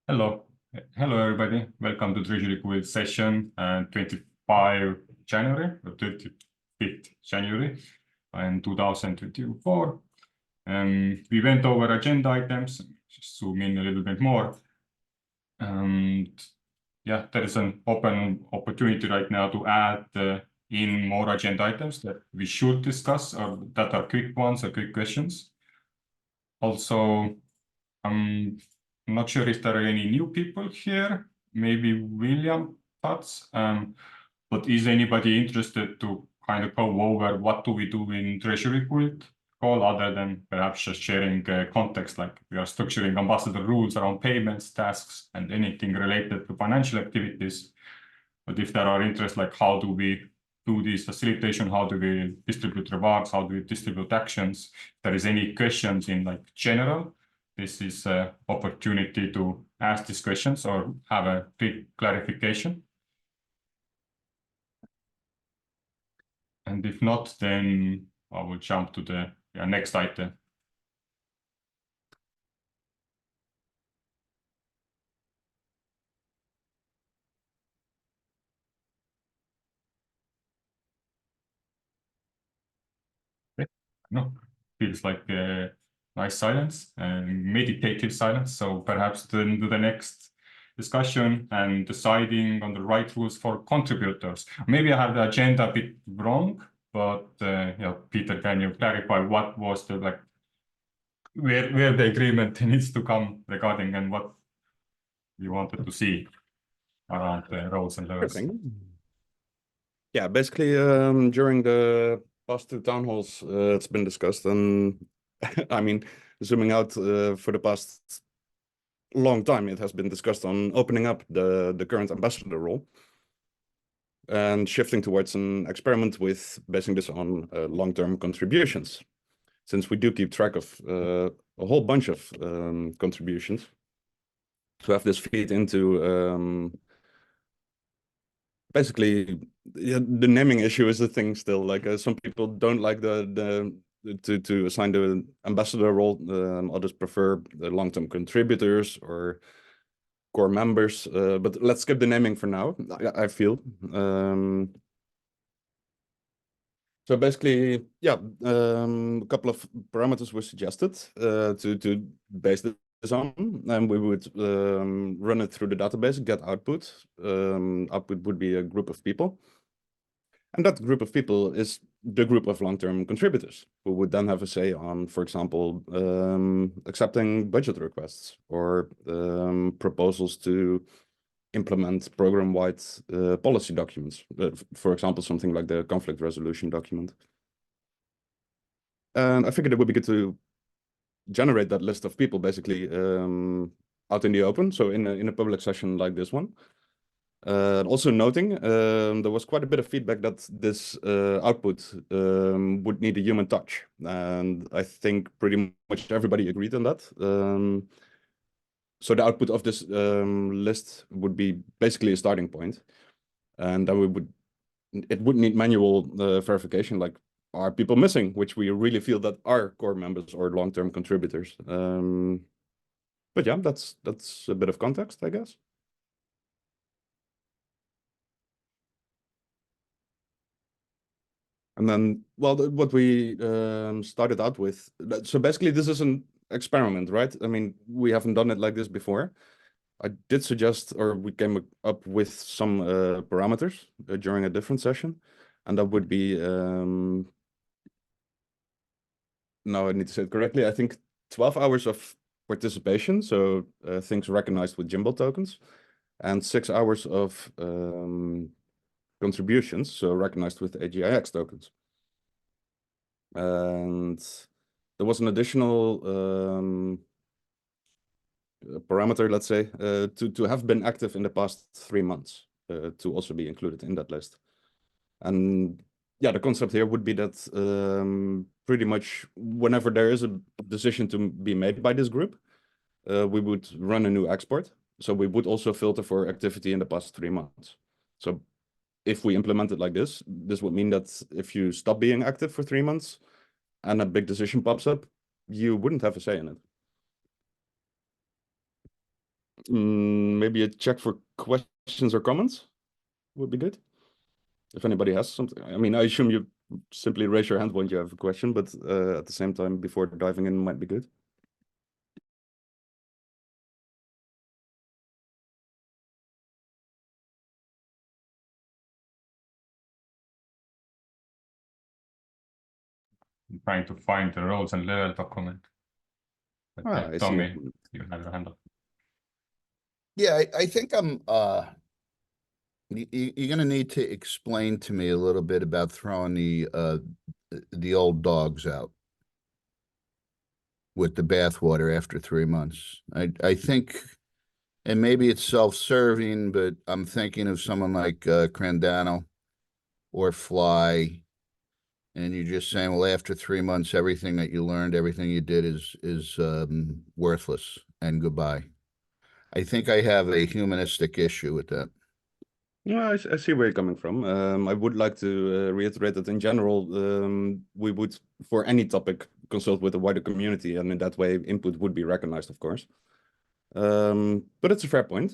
Hello. Hello, everybody. Welcome to Treasury Quiz session 25 January or 25th January in 2024. We went over agenda items, just zoom in a little bit more. And yeah, there is an open opportunity right now to add in more agenda items that we should discuss or that are quick ones or quick questions. Also, I'm not sure if there are any new people here. Maybe William thoughts. But is anybody interested to kind of go over what do we do in Treasury call other than perhaps just sharing context, like we are structuring ambassador rules around payments, tasks, and anything related to financial activities. But if there are interests, like how do we do this facilitation, how do we distribute remarks, how do we distribute actions, if there is any questions in like general, this is an opportunity to ask these questions or have a quick clarification. And if not, then I will jump to the next item. No, feels like a nice silence and meditative silence. So perhaps then to the next discussion and deciding on the right rules for contributors. Maybe I have the agenda a bit wrong, but Peter, can you clarify what was the like where the agreement needs to come regarding and what you wanted to see around the roles and levels? Yeah, basically during the past two town halls, it's been discussed, and I mean, zooming out for the past long time, it has been discussed on opening up the current ambassador role and shifting towards an experiment with basing this on long-term contributions, since we do keep track of a whole bunch of contributions. To have this feed into basically, yeah, the naming issue is the thing still. Like some people don't like to assign the ambassador role. Others prefer the long-term contributors or core members. But let's skip the naming for now, I feel. So basically, yeah, a couple of parameters were suggested to base this on, and we would run it through the database, get output. Output would be a group of people. And that group of people is the group of long-term contributors who would then have a say on, for example, accepting budget requests or proposals to implement program-wide policy documents. For example, something like the conflict resolution document. And I figured it would be good to generate that list of people basically out in the open. So in a public session like this one. Also noting, there was quite a bit of feedback that this output would need a human touch. And I think pretty much everybody agreed on that. So the output of this list would be basically a starting point. And then it would need manual verification, like, are people missing, which we really feel that are core members or long-term contributors. But yeah, that's a bit of context, I guess. And then, well, what we started out with, so basically this is an experiment, right? I mean, we haven't done it like this before. I did suggest, or we came up with some parameters during a different session, and that would be, now I need to say it correctly, I think 12 hours of participation, so things recognized with Jimbo tokens, and 6 hours of contributions, so recognized with AGIX tokens. And there was an additional parameter, let's say, to have been active in the past 3 months to also be included in that list. And yeah, the concept here would be that pretty much whenever there is a decision to be made by this group, we would run a new export. So we would also filter for activity in the past 3 months. So if we implement it like this would mean that if you stop being active for 3 months and a big decision pops up, you wouldn't have a say in it. Maybe a check for questions or comments would be good. If anybody has something, I mean, I assume you simply raise your hand when you have a question, but at the same time, before diving in, might be good. I'm trying to find the roles and level document. But yeah, I see. Tommy, you have your hand up. Yeah, I think you're gonna need to explain to me a little bit about throwing the old dogs out with the bathwater after 3 months. I think, and maybe it's self-serving, but I'm thinking of someone like Crandano or Fly, and you're just saying, well, after 3 months, everything that you learned, everything you did is worthless and goodbye. I think I have a humanistic issue with that. Yeah, I see where you're coming from. I would like to reiterate that in general, we would, for any topic, consult with the wider community, and in that way, input would be recognized, of course. But it's a fair point.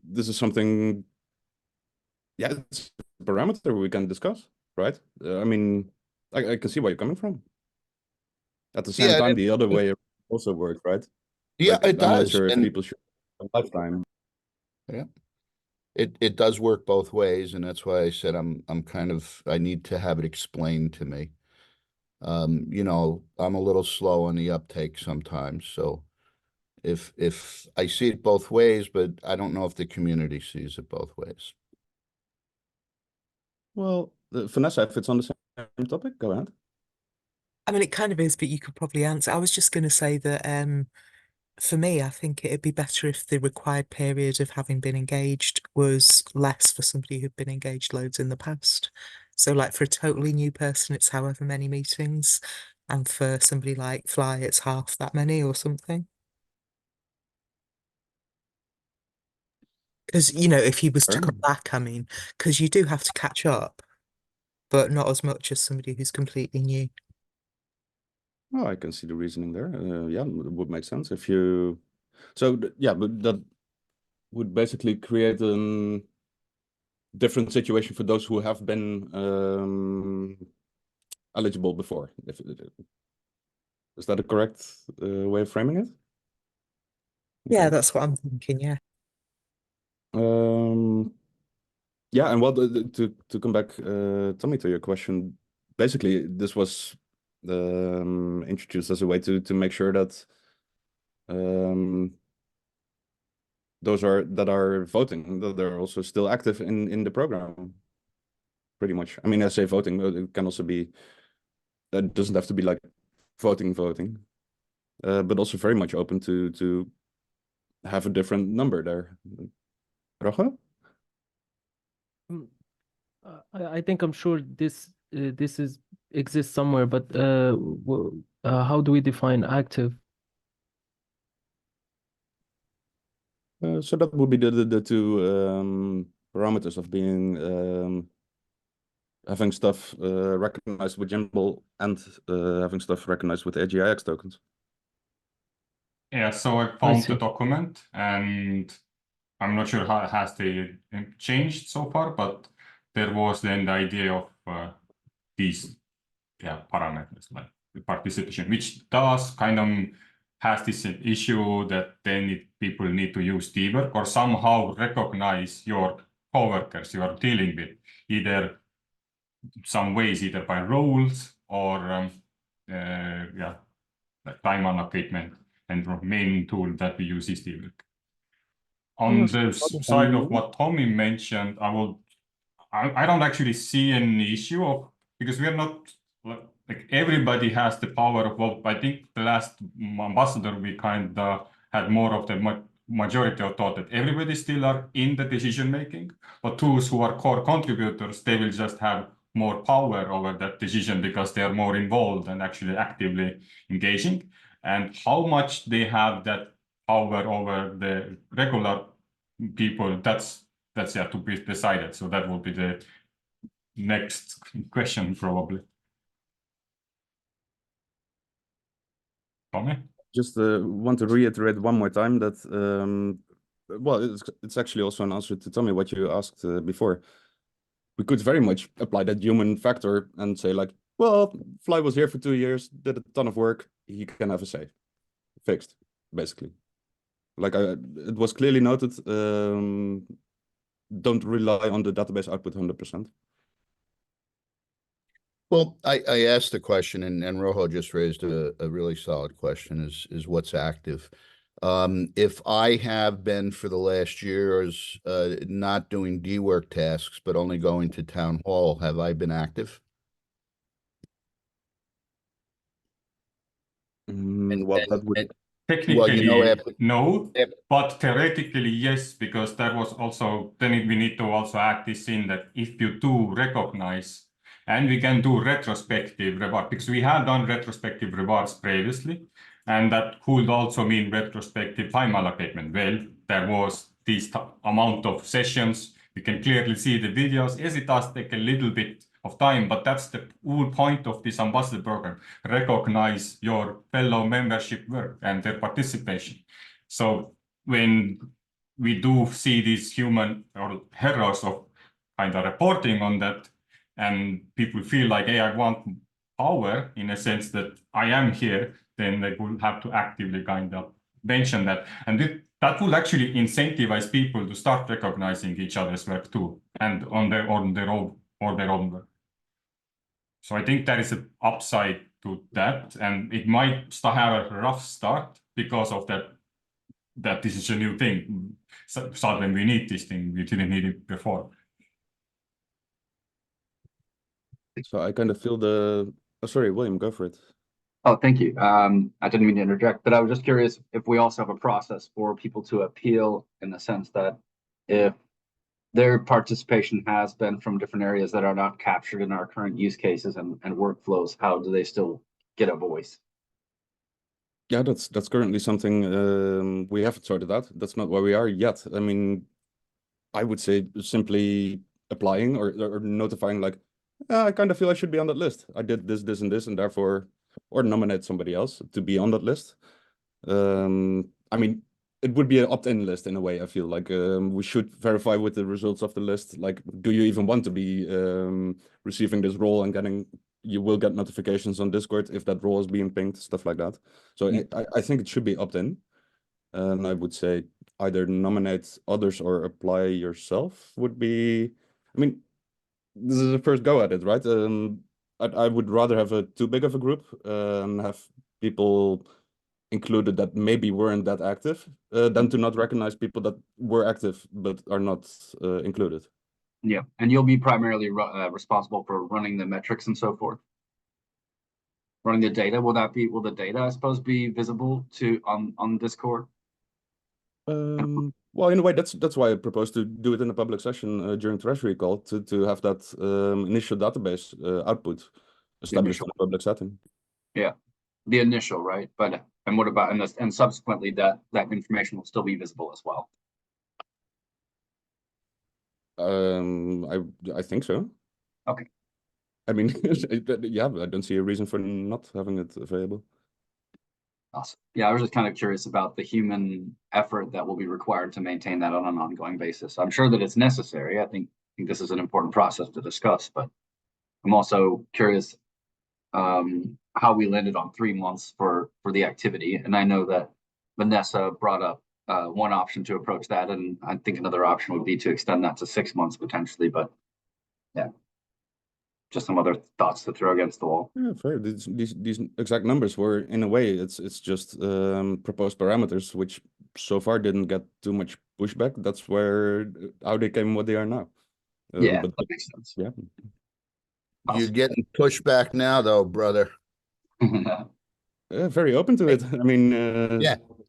This is something, yeah, it's a parameter we can discuss, right? I mean, I can see where you're coming from. At the same time, the other way also works, right? Yeah, Like, it I'm not does. sure if And people should have a lifetime. yeah, it does work both ways, and that's why I said I need to have it explained to me. You know, I'm a little slow on the uptake sometimes, so if I see it both ways, but I don't know if the community sees it both ways. Well, Vanessa, if it's on the same topic, go ahead. I mean, it kind of is, but you could probably answer. I was just going to say that for me, I think it'd be better if the required period of having been engaged was less for somebody who'd been engaged loads in the past. So, like for a totally new person, it's however many meetings, and for somebody like Fly, it's half that many or something. Because, you know, if he was to come back, I mean, because you do have to catch up, but not as much as somebody who's completely new. Oh, I can see the reasoning there. Yeah, it would make sense if you. So yeah, but that would basically create a different situation for those who have been eligible before. Is that a correct way of framing it? Yeah, that's what I'm thinking. Yeah. Yeah, and what to come back, Tommy, to your question. Basically, this was introduced as a way to make sure that those that are voting, that they're also still active in the program. Pretty much. I mean, I say voting, it can also be, that doesn't have to be like voting, but also very much open to have a different number there. Rojo? I think I'm sure this exists somewhere, but how do we define active? So that would be the two parameters of being having stuff recognized with Jimble and having stuff recognized with AGIX tokens. Yeah, so I found the see. document, and I'm not sure how has they changed so far, but there was then the idea of these parameters like the participation, which does kind of has this issue that then people need to use Tevo or somehow recognize your coworkers you are dealing with, either some ways, either by roles or like time allotment, and the main tool that we use is Tevo. On the side of what Tommy mentioned, I don't actually see any issue of, because we are not like everybody has the power of vote. I think the last ambassador we kind of had more of the majority of thought that everybody still are in the decision making, but those who are core contributors, they will just have more power over that decision because they are more involved and actually actively engaging. And how much they have that power over the regular people, that's yet to be decided. So that will be the next question, probably. Tommy? just want to reiterate one more time that well, it's actually also an answer to Tommy what you asked before. We could very much apply that human factor and say like, well, Fly was here for 2 years, did a ton of work, he can have a say. Fixed, basically. Like it was clearly noted, don't rely on the database output 100%. Well, I asked the question, and Rojo just raised a really solid question: is what's active? If I have been for the last years not doing D work tasks but only going to town hall, have I been active? Well, that would Technically, after- no, but theoretically, yes, because that was also, then we need to also add this in that if you do recognize, and we can do retrospective reward, because we have done retrospective rewards previously, and that could also mean retrospective time allotment. Well, there was this amount of sessions, you can clearly see the videos. Yes, it does take a little bit of time, but that's the whole point of this ambassador program. Recognize your fellow membership work and their participation. So when we do see these human or heroes of kind of reporting on that, and people feel like, hey, I want power in a sense that I am here, then they will have to actively kind of mention that. And that will actually incentivize people to start recognizing each other's work too, and on their own work. So I think there is an upside to that, and it might have a rough start because of that this is a new thing. So when we need this thing, we didn't need it before. So I kind of feel the. Oh, sorry, William, go for it. Oh, thank you. I didn't mean to interject, but I was just curious if we also have a process for people to appeal, in the sense that if their participation has been from different areas that are not captured in our current use cases and workflows, how do they still get a voice? Yeah, that's currently something we haven't sorted out. That's not where we are yet. I mean, I would say simply applying or notifying like, I kind of feel I should be on that list. I did this, this, and this, and therefore, or nominate somebody else to be on that list. I mean, it would be an opt-in list in a way. I feel like we should verify with the results of the list. Like, do you even want to be receiving this role and getting? You will get notifications on Discord if that role is being pinged, stuff like that. So I think it should be opt-in, and I would say either nominate others or apply yourself would be. I mean, this is the first go at it, right? I would rather have a too big of a group and have people included that maybe weren't that active than to not recognize people that were active but are not included. Yeah, and you'll be primarily responsible for running the metrics and so forth. Running the data, will the data, I suppose, be visible to on Discord? Well, in a way, that's why I proposed to do it in a public session during Treasury call to have that initial database output established in a public setting. Yeah, the initial, right? But and what about and subsequently that information will still be visible as well? I think so. Okay. I mean, yeah, I don't see a reason for not having it available. Awesome. Yeah, I was just kind of curious about the human effort that will be required to maintain that on an ongoing basis. I'm sure that it's necessary. I think this is an important process to discuss, but I'm also curious how we landed on 3 months for the activity. And I know that Vanessa brought up one option to approach that, and I think another option would be to extend that to 6 months potentially. But yeah, just some other thoughts to throw against the wall. Yeah, fair. These exact numbers were, in a way, it's just proposed parameters, which so far didn't get too much pushback. That's where how they came what they are now. Yeah, but that makes sense. Yeah. You're getting pushback now, though, brother. Very open to it. I mean,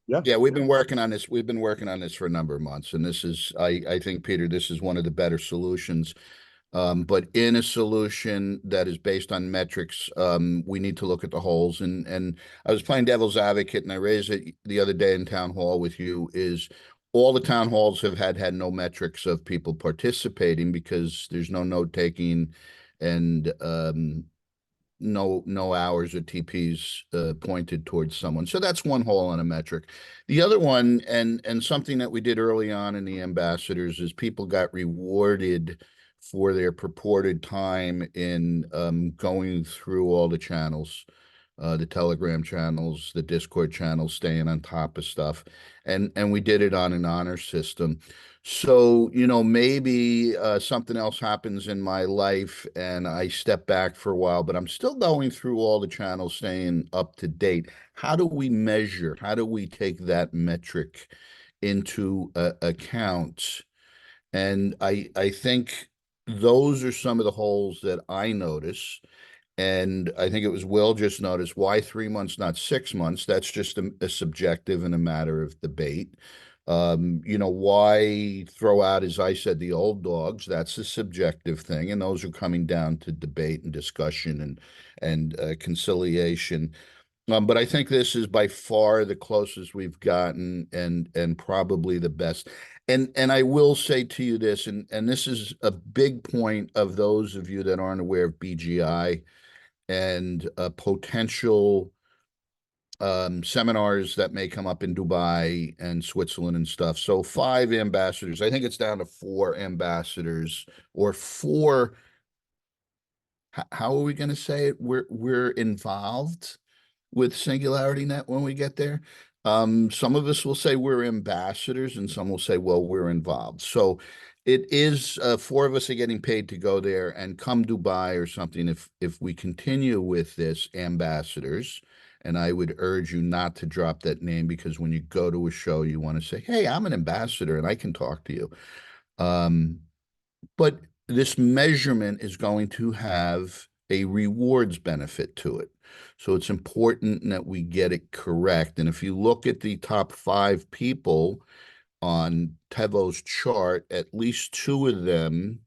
Yeah, we've been working on this. We've been working on this for a number of months, and this is, I think, Peter, this is one of the better solutions. But in a solution that is based on metrics, we need to look at the holes. And I was playing devil's advocate, and I raised it the other day in town hall with you, is all the town halls have had no metrics of people participating because there's no note taking and no hours or TPs pointed towards someone. So that's one hole on a metric. The other one, and something that we did early on in the ambassadors, is people got rewarded for their purported time in going through all the channels, the Telegram channels, the Discord channels, staying on top of stuff. And we did it on an honor system. So, maybe something else happens in my life and I step back for a while, but I'm still going through all the channels, staying up to date. How do we measure? How do we take that metric into account? And I think those are some of the holes that I notice. And I think it was Will just noticed, why 3 months, not 6 months? That's just a subjective and a matter of debate. Why throw out, as I said, the old dogs? That's a subjective thing, and those are coming down to debate and discussion and conciliation. But I think this is by far the closest we've gotten, and probably the best. And I will say to you this, and this is a big point of those of you that aren't aware of BGI and potential seminars that may come up in Dubai and Switzerland and stuff. So 5 ambassadors. I think it's down to 4 ambassadors, or 4. How are we going to say it? We're involved with Singularity Net when we get there. Some of us will say we're ambassadors, and some will say, well, we're involved. So it is 4 of us are getting paid to go there, and come Dubai or something, if we continue with this, ambassadors. And I would urge you not to drop that name, because when you go to a show, you want to say, hey, I'm an ambassador and I can talk to you. But this measurement is going to have a rewards benefit to it. So it's important that we get it correct. And if you look at the top 5 people on Tevo's chart, at least 2 of them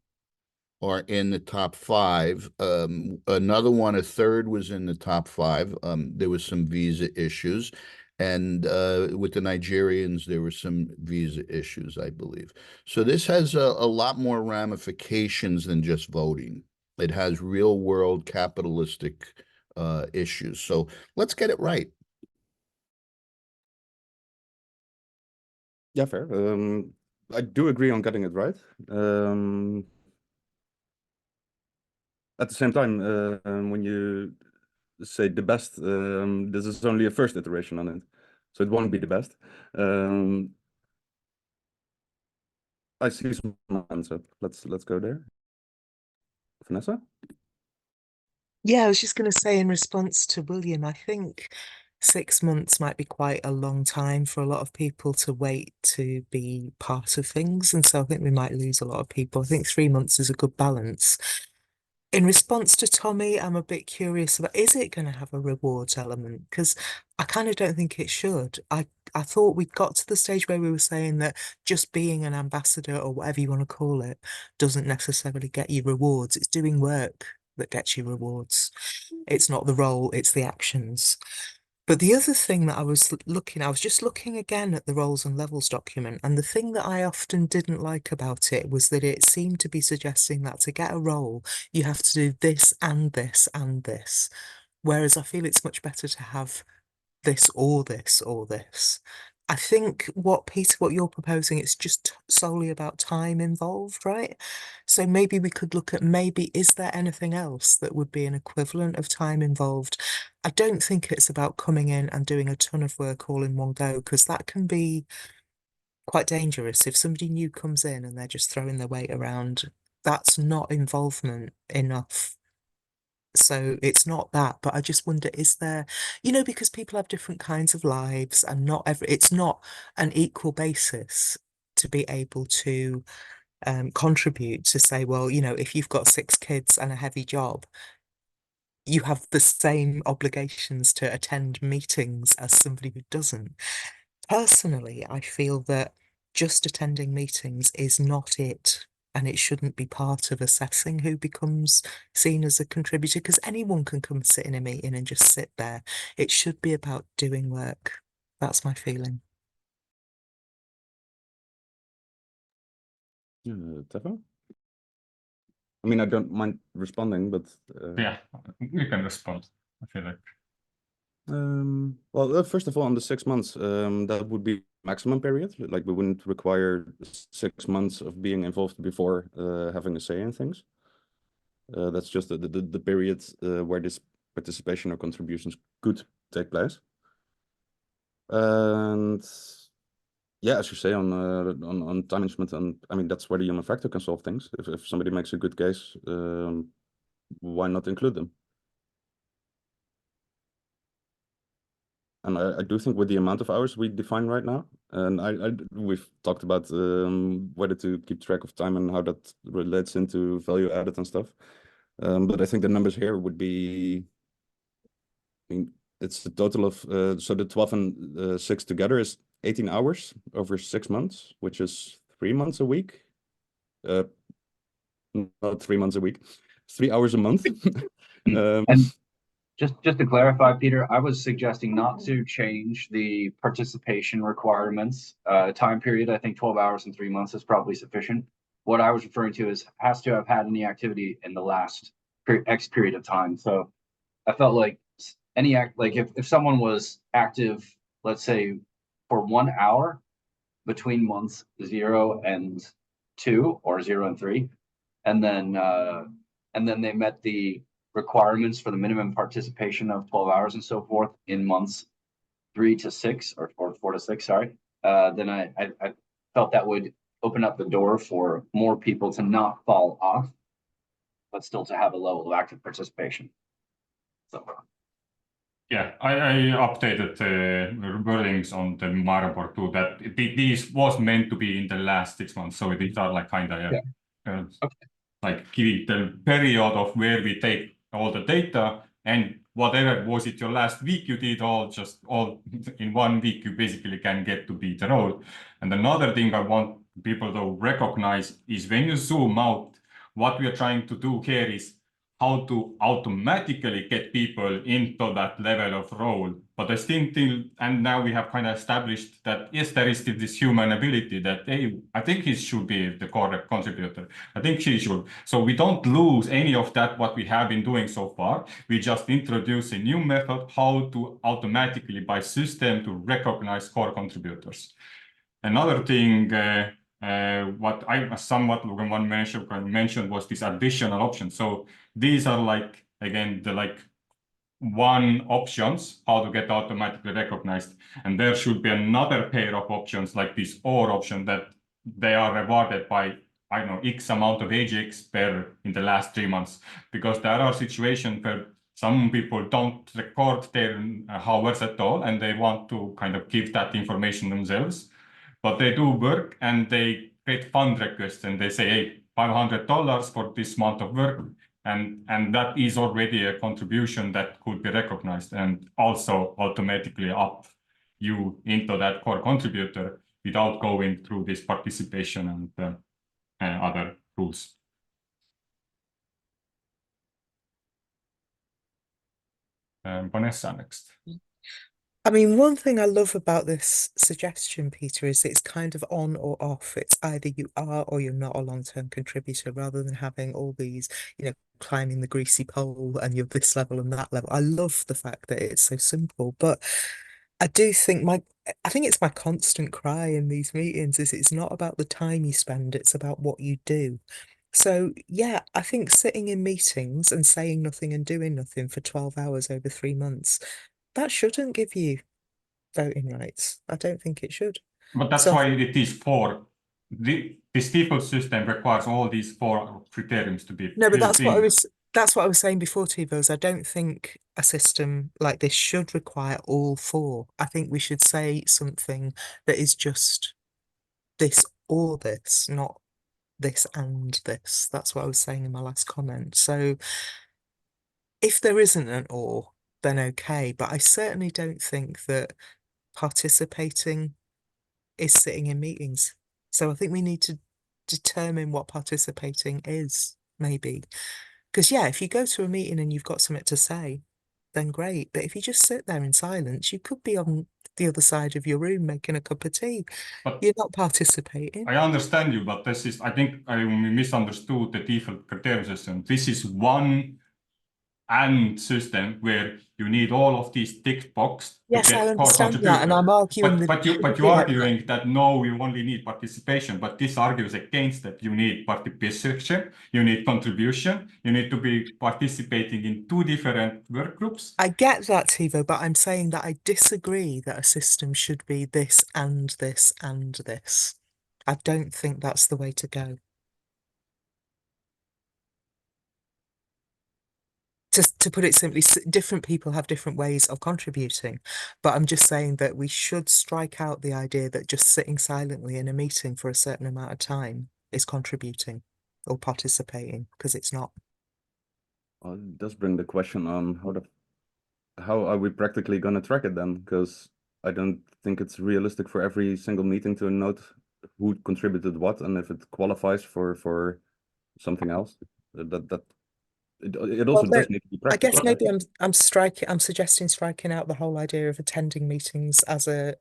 are in the top 5. Another one, a third, was in the top 5. There was some visa issues. And with the Nigerians, there were some visa issues, I believe. So this has a lot more ramifications than just voting. It has real world capitalistic issues. So let's get it right. Yeah, fair. I do agree on getting it right. At the same time, when you say the best, this is only a first iteration on it, so it won't be the best. I see some hands up. Let's go there. Vanessa? Yeah, I was just going to say, in response to William, I think 6 months might be quite a long time for a lot of people to wait to be part of things. And so I think we might lose a lot of people. I think 3 months is a good balance. In response to Tommy, I'm a bit curious about, is it going to have a rewards element? Because I kind of don't think it should. I thought we'd got to the stage where we were saying that just being an ambassador, or whatever you want to call it, doesn't necessarily get you rewards. It's doing work that gets you rewards. It's not the role, it's the actions. But the other thing that I was just looking again at the roles and levels document, and the thing that I often didn't like about it was that it seemed to be suggesting that to get a role, you have to do this and this and this. Whereas I feel it's much better to have this or this or this. I think Peter, what you're proposing, it's just solely about time involved, right? So maybe we could look at, is there anything else that would be an equivalent of time involved? I don't think it's about coming in and doing a ton of work all in one go, because that can be quite dangerous. If somebody new comes in and they're just throwing their weight around, that's not involvement enough. So it's not that, but I just wonder, is there, because people have different kinds of lives, and it's not an equal basis to be able to contribute, to say, well, if you've got 6 kids and a heavy job, you have the same obligations to attend meetings as somebody who doesn't. Personally, I feel that just attending meetings is not it. And it shouldn't be part of assessing who becomes seen as a contributor, because anyone can come sit in a meeting and just sit there. It should be about doing work. That's my feeling. Tevo? I mean, I don't mind responding, but Yeah, you can respond. I feel like. Well, first of all, on the 6 months, that would be maximum period. Like we wouldn't require 6 months of being involved before having a say in things. That's just the period where this participation or contributions could take place. And yeah, as you say on time management, and I mean that's where the human factor can solve things. If somebody makes a good case, why not include them? And I do think with the amount of hours we define right now, and we've talked about whether to keep track of time and how that relates into value added and stuff. But I think the numbers here would be, I mean, it's a total of so the 12 and 6 together is 18 hours over 6 months, which is 3 months a week. Not 3 months a week, 3 hours a month. And just to clarify, Peter, I was suggesting not to change the participation requirements time period. I think 12 hours and 3 months is probably sufficient. What I was referring to is has to have had any activity in the last X period of time. So I felt like any act, like if someone was active, let's say for 1 hour between months 0 and 2 or 0 and 3, and then they met the requirements for the minimum participation of 12 hours and so forth in months 3 to 6 or 4 to 6, sorry, then I felt that would open up the door for more people to not fall off, but still to have a level of active participation. So Yeah, I updated the wordings on the Miro board too, that these was meant to be in the last 6 months. So these are like kind of, like giving the period of where we take all the data, and whatever was it your last week you did all in 1 week, you basically can get to be the role. And another thing I want people to recognize is when you zoom out, what we are trying to do here is how to automatically get people into that level of role. But I think and now we have kind of established that yes, there is still this human ability that, hey, I think he should be the core contributor. I think she should. So we don't lose any of that, what we have been doing so far. We just introduce a new method, how to automatically by system to recognize core contributors. Another thing, what I somewhat mentioned was this additional option. So these are like, again, the like one options, how to get automatically recognized. And there should be another pair of options like this or option that they are rewarded by, I don't know, X amount of AGIX per in the last 3 months. Because there are situations where some people don't record their hours at all, and they want to kind of give that information themselves. But they do work and they create fund requests and they say, hey, $500 for this month of work. And that is already a contribution that could be recognized and also automatically up you into that core contributor without going through this participation and other rules. Vanessa next. I mean, one thing I love about this suggestion, Peter, is it's kind of on or off. It's either you are or you're not a long-term contributor, rather than having all these, climbing the greasy pole and you're this level and that level. I love the fact that it's so simple, but I do think I think it's my constant cry in these meetings is it's not about the time you spend, it's about what you do. So yeah, I think sitting in meetings and saying nothing and doing nothing for 12 hours over 3 months, that shouldn't give you voting rights. I don't think it should. But that's why it is 4. This default system requires all these 4 criteriums to be No, but built in. That's what I was saying before, Tevo, is I don't think a system like this should require all 4. I think we should say something that is just this or this, not this and this. That's what I was saying in my last comment. So if there isn't an or, then okay. But I certainly don't think that participating is sitting in meetings. So I think we need to determine what participating is, maybe. Because yeah, if you go to a meeting and you've got something to say, then great. But if you just sit there in silence, you could be on the other side of your room making a cup of tea. But You're not participating. I understand you, but this is, I think I misunderstood the default criteria system. This is one and system where you need all of these tick box to Yes, I get core understand that, and contributor. I'm arguing that But it shouldn't you be are like that. arguing that no, you only need participation, but this argues against that. You need participation, you need contribution, you need to be participating in two different work groups. I get that, Tevo, but I'm saying that I disagree that a system should be this and this and this. I don't think that's the way to go. To put it simply, different people have different ways of contributing, but I'm just saying that we should strike out the idea that just sitting silently in a meeting for a certain amount of time is contributing or participating, because it's not. Well, it does bring the question on how are we practically going to track it then? Because I don't think it's realistic for every single meeting to note who contributed what and if it qualifies for something else. It also Well, does need to be I guess practical. maybe I'm suggesting striking out the whole idea of attending meetings as a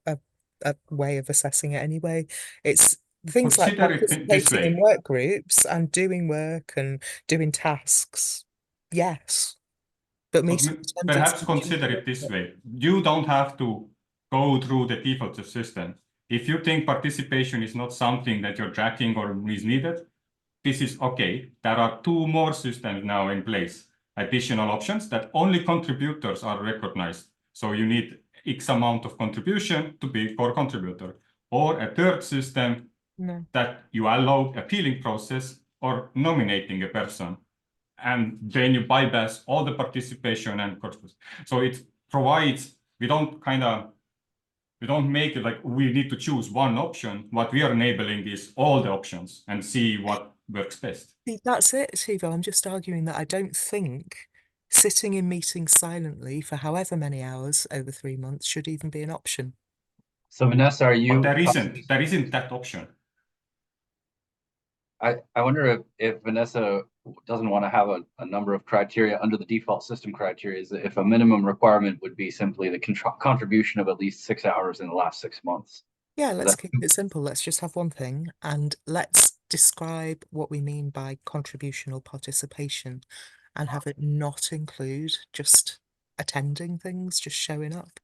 way of assessing it anyway. It's things like Consider it this participating in way. work groups and doing work and doing tasks. Yes. But But meeting perhaps attendance. consider it this way. You don't have to go through the default system. If you think participation is not something that you're tracking or is needed, this is okay. There are two more systems now in place, additional options that only contributors are recognized. So you need X amount of contribution to be core contributor, or a third system that you allow appealing process or nominating a person. And then you bypass all the participation and courses. So it provides, we don't make it like we need to choose one option. What we are enabling is all the options and see what works best. See, that's it, Tevo. I'm just arguing that I don't think sitting in meetings silently for however many hours over 3 months should even be an option. So Vanessa, are you? But there isn't that option. I wonder if Vanessa doesn't want to have a number of criteria under the default system criteria, is if a minimum requirement would be simply the contribution of at least 6 hours in the last 6 months. Yeah, let's keep it simple. Let's just have one thing and let's describe what we mean by contribution or participation and have it not include just attending things, just showing up.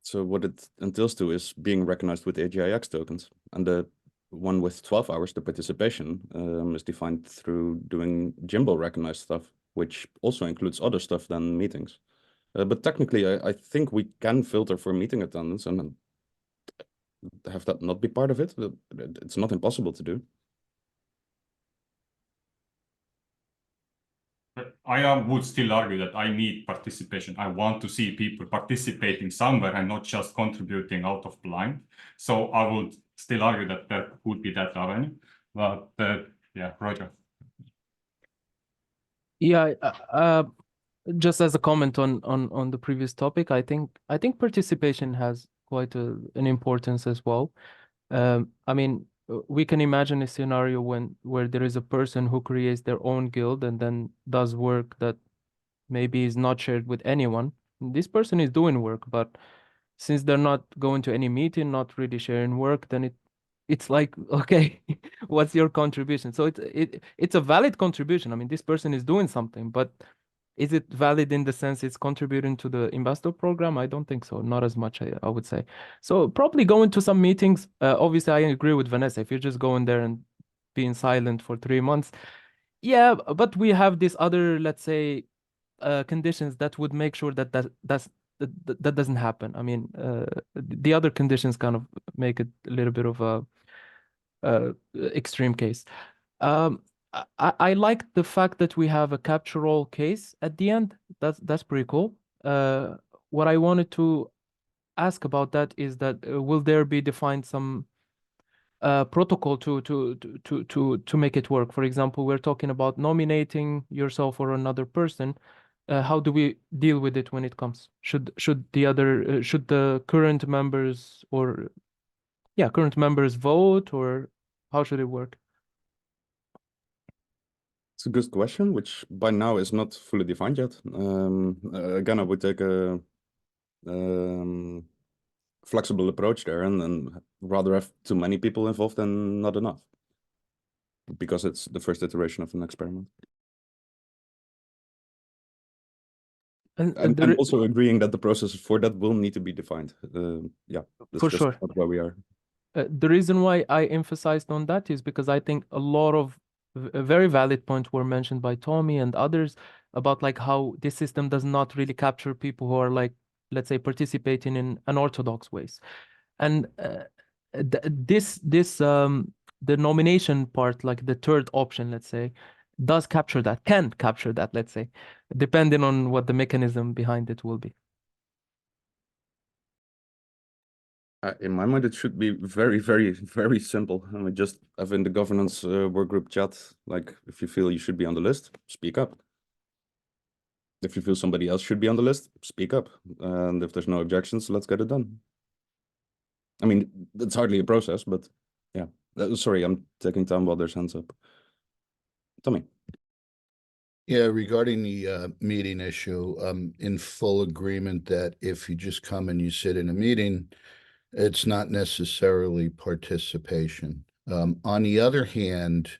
So what it entails to is being recognized with AGIX tokens, and the one with 12 hours, the participation, is defined through doing Jimbo recognized stuff, which also includes other stuff than meetings. But technically, I think we can filter for meeting attendance and have that not be part of it. It's not impossible to do. But I would still argue that I need participation. I want to see people participating somewhere and not just contributing out of blind. So I would still argue that there could be that avenue. But yeah, Roger. Yeah, just as a comment on the previous topic, I think participation has quite an importance as well. I mean, we can imagine a scenario where there is a person who creates their own guild and then does work that maybe is not shared with anyone. This person is doing work, but since they're not going to any meeting, not really sharing work, then it's like, okay, what's your contribution? So it's a valid contribution. I mean, this person is doing something, but is it valid in the sense it's contributing to the investor program? I don't think so. Not as much, I would say. So probably going to some meetings. Obviously, I agree with Vanessa. If you're just going there and being silent for 3 months, yeah, but we have these other, let's say, conditions that would make sure that doesn't happen. I mean, the other conditions kind of make it a little bit of a extreme case. I like the fact that we have a capture all case at the end. That's pretty cool. What I wanted to ask about that is that will there be defined some protocol to make it work? For example, we're talking about nominating yourself or another person. How do we deal with it when it comes? Should the current members current members vote, or how should it work? It's a good question, which by now is not fully defined yet. Again, I would take a flexible approach there, and rather have too many people involved than not enough, because it's the first iteration of an experiment. And I'm also agreeing that the process for that will need to be defined. Yeah, that's for just sure. not where we are. The reason why I emphasized on that is because I think a lot of very valid points were mentioned by Tommy and others about like how this system does not really capture people who are like, let's say, participating in unorthodox ways. And the nomination part, like the third option, let's say, does capture that, can capture that, let's say, depending on what the mechanism behind it will be. In my mind, it should be very, very, very simple. I mean, just have in the governance workgroup chat, like if you feel you should be on the list, speak up. If you feel somebody else should be on the list, speak up. And if there's no objections, let's get it done. I mean, it's hardly a process, but yeah. Sorry, I'm taking time while there's hands up. Tommy. Yeah, regarding the meeting issue, I'm in full agreement that if you just come and you sit in a meeting, it's not necessarily participation. On the other hand,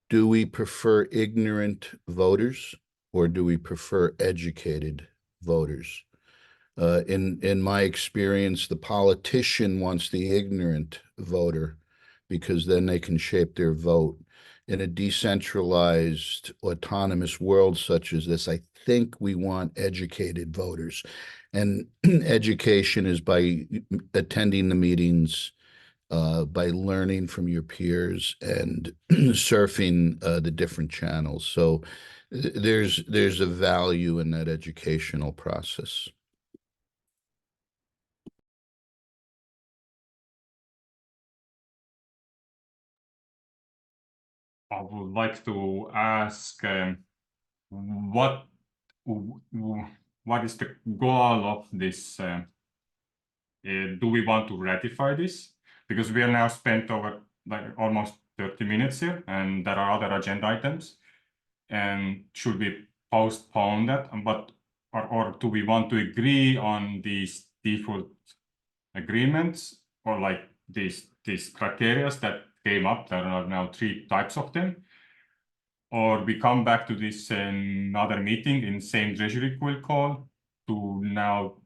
do we prefer ignorant voters or do we prefer educated voters? In my experience, the politician wants the ignorant voter because then they can shape their vote. In a decentralized, autonomous world such as this, I think we want educated voters. And education is by attending the meetings, by learning from your peers and surfing the different channels. So there's a value in that educational process. I would like to ask what is the goal of this? Do we want to ratify this? Because we are now spent over like almost 30 minutes here, and there are other agenda items. And should we postpone that? But or do we want to agree on these default agreements, or like these criteria that came up? There are now 3 types of them. Or we come back to this another meeting in same Treasury will call to now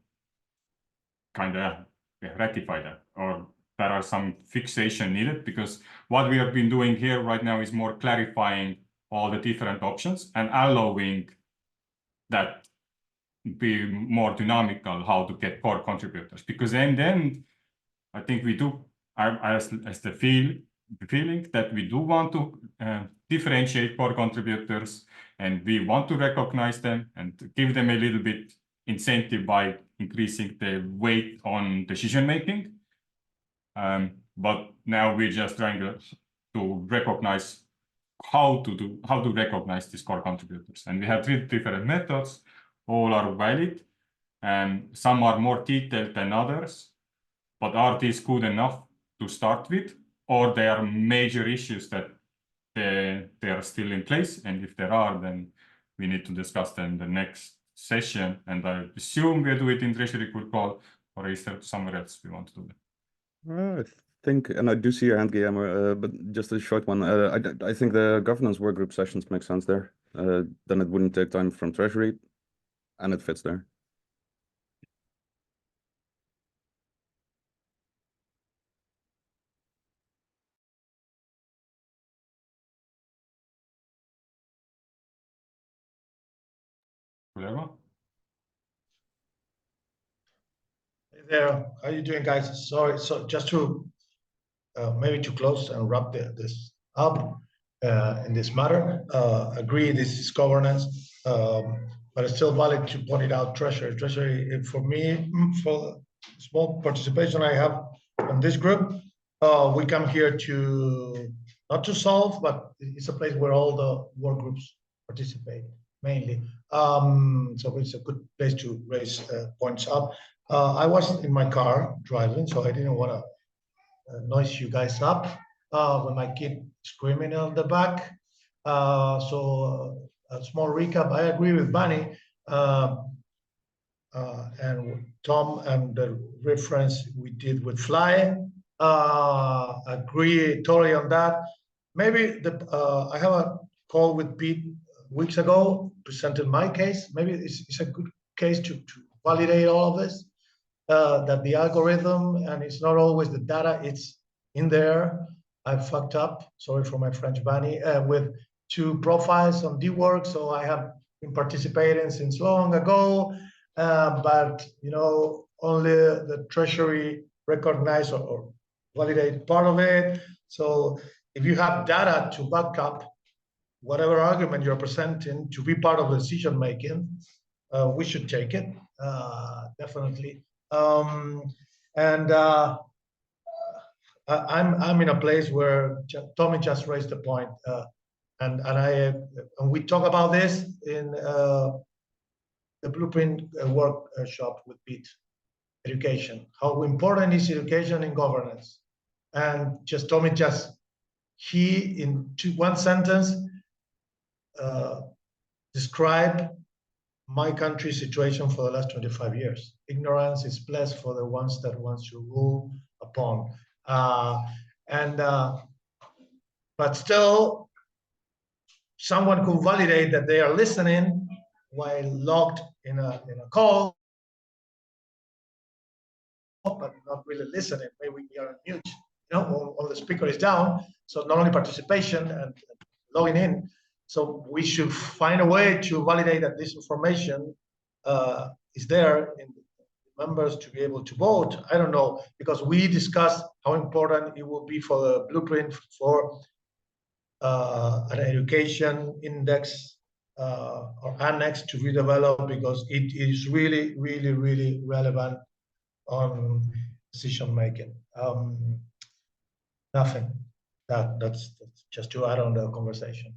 kind of ratify that, or there are some fixation needed, because what we have been doing here right now is more clarifying all the different options and allowing that be more dynamical how to get core contributors, because then I think we do as the feeling that we do want to differentiate core contributors, and we want to recognize them and give them a little bit incentive by increasing the weight on decision making. But now we're just trying to recognize how to recognize these core contributors, and we have 3 different methods. All are valid, and some are more detailed than others. But are these good enough to start with, or there are major issues that they are still in place? And if there are, then we need to discuss them in the next session. And I assume we'll do it in Treasury Could Call, or is there somewhere else we want to do that? I think, and I do see your hand, Guillermo, but just a short one. I think the governance workgroup sessions make sense there. Then it wouldn't take time from Treasury, and it fits there. Guilermo? Hey there, how you doing, guys? Sorry, so just to maybe to close and wrap this up in this matter. Agree, this is governance, but it's still valid to point it out. Treasury, for me, for small participation I have on this group, we come here to not to solve, but it's a place where all the work groups participate mainly. So it's a good place to raise points up. I was in my car driving, so I didn't want to noise you guys up with my kid screaming on the back. So a small recap. I agree with Bunny, and Tom and the reference we did with Fly. Agree totally on that. Maybe I have a call with Pete weeks ago, presented my case. Maybe it's a good case to validate all of this, that the algorithm, and it's not always the data, it's in there. I fucked up, sorry for my French bunny, with 2 profiles on D-Work, so I have been participating since long ago, but you know, only the Treasury recognize or validate part of it. So if you have data to back up whatever argument you're presenting to be part of the decision making, we should take it, definitely. I'm in a place where Tommy just raised the point, and we talk about this in the blueprint workshop with Pete. Education, how important is education in governance? And Tommy he in one sentence described my country's situation for the last 25 years. Ignorance is blessed for the ones that wants to rule upon. But still, someone could validate that they are listening while logged in a call, but not really listening. Maybe we are on mute, you know, or the speaker is down. So not only participation and logging in. So we should find a way to validate that this information is there in members to be able to vote. I don't know, because we discussed how important it will be for the blueprint for an education index or annex to be developed, because it is really, really, really relevant on decision making. Nothing. That's just to add on the conversation.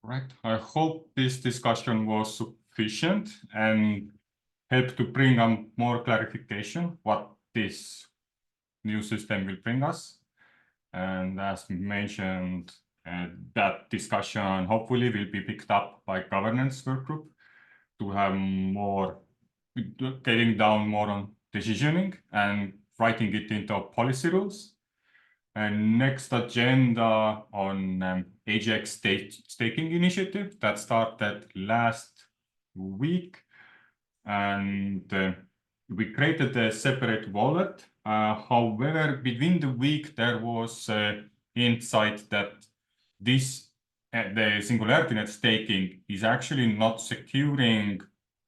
Right. I hope this discussion was sufficient and helped to bring on more clarification what this new system will bring us. And as mentioned, that discussion hopefully will be picked up by governance work group to have more, getting down more on decisioning and writing it into policy rules. And next agenda on AGIX staking initiative that started last week, and we created a separate wallet. However, within the week there was insight that this the singularity net staking is actually not securing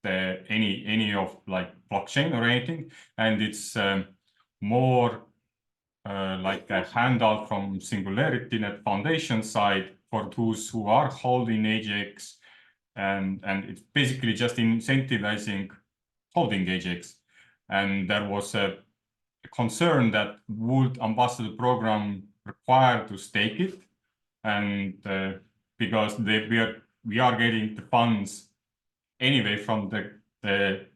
any of like blockchain or anything, and it's more like a handout from Singularity Net Foundation side for those who are holding AGIX, and it's basically just incentivizing holding AGIX. And there was a concern that would ambassador program require to stake it, and because we are getting the funds anyway from the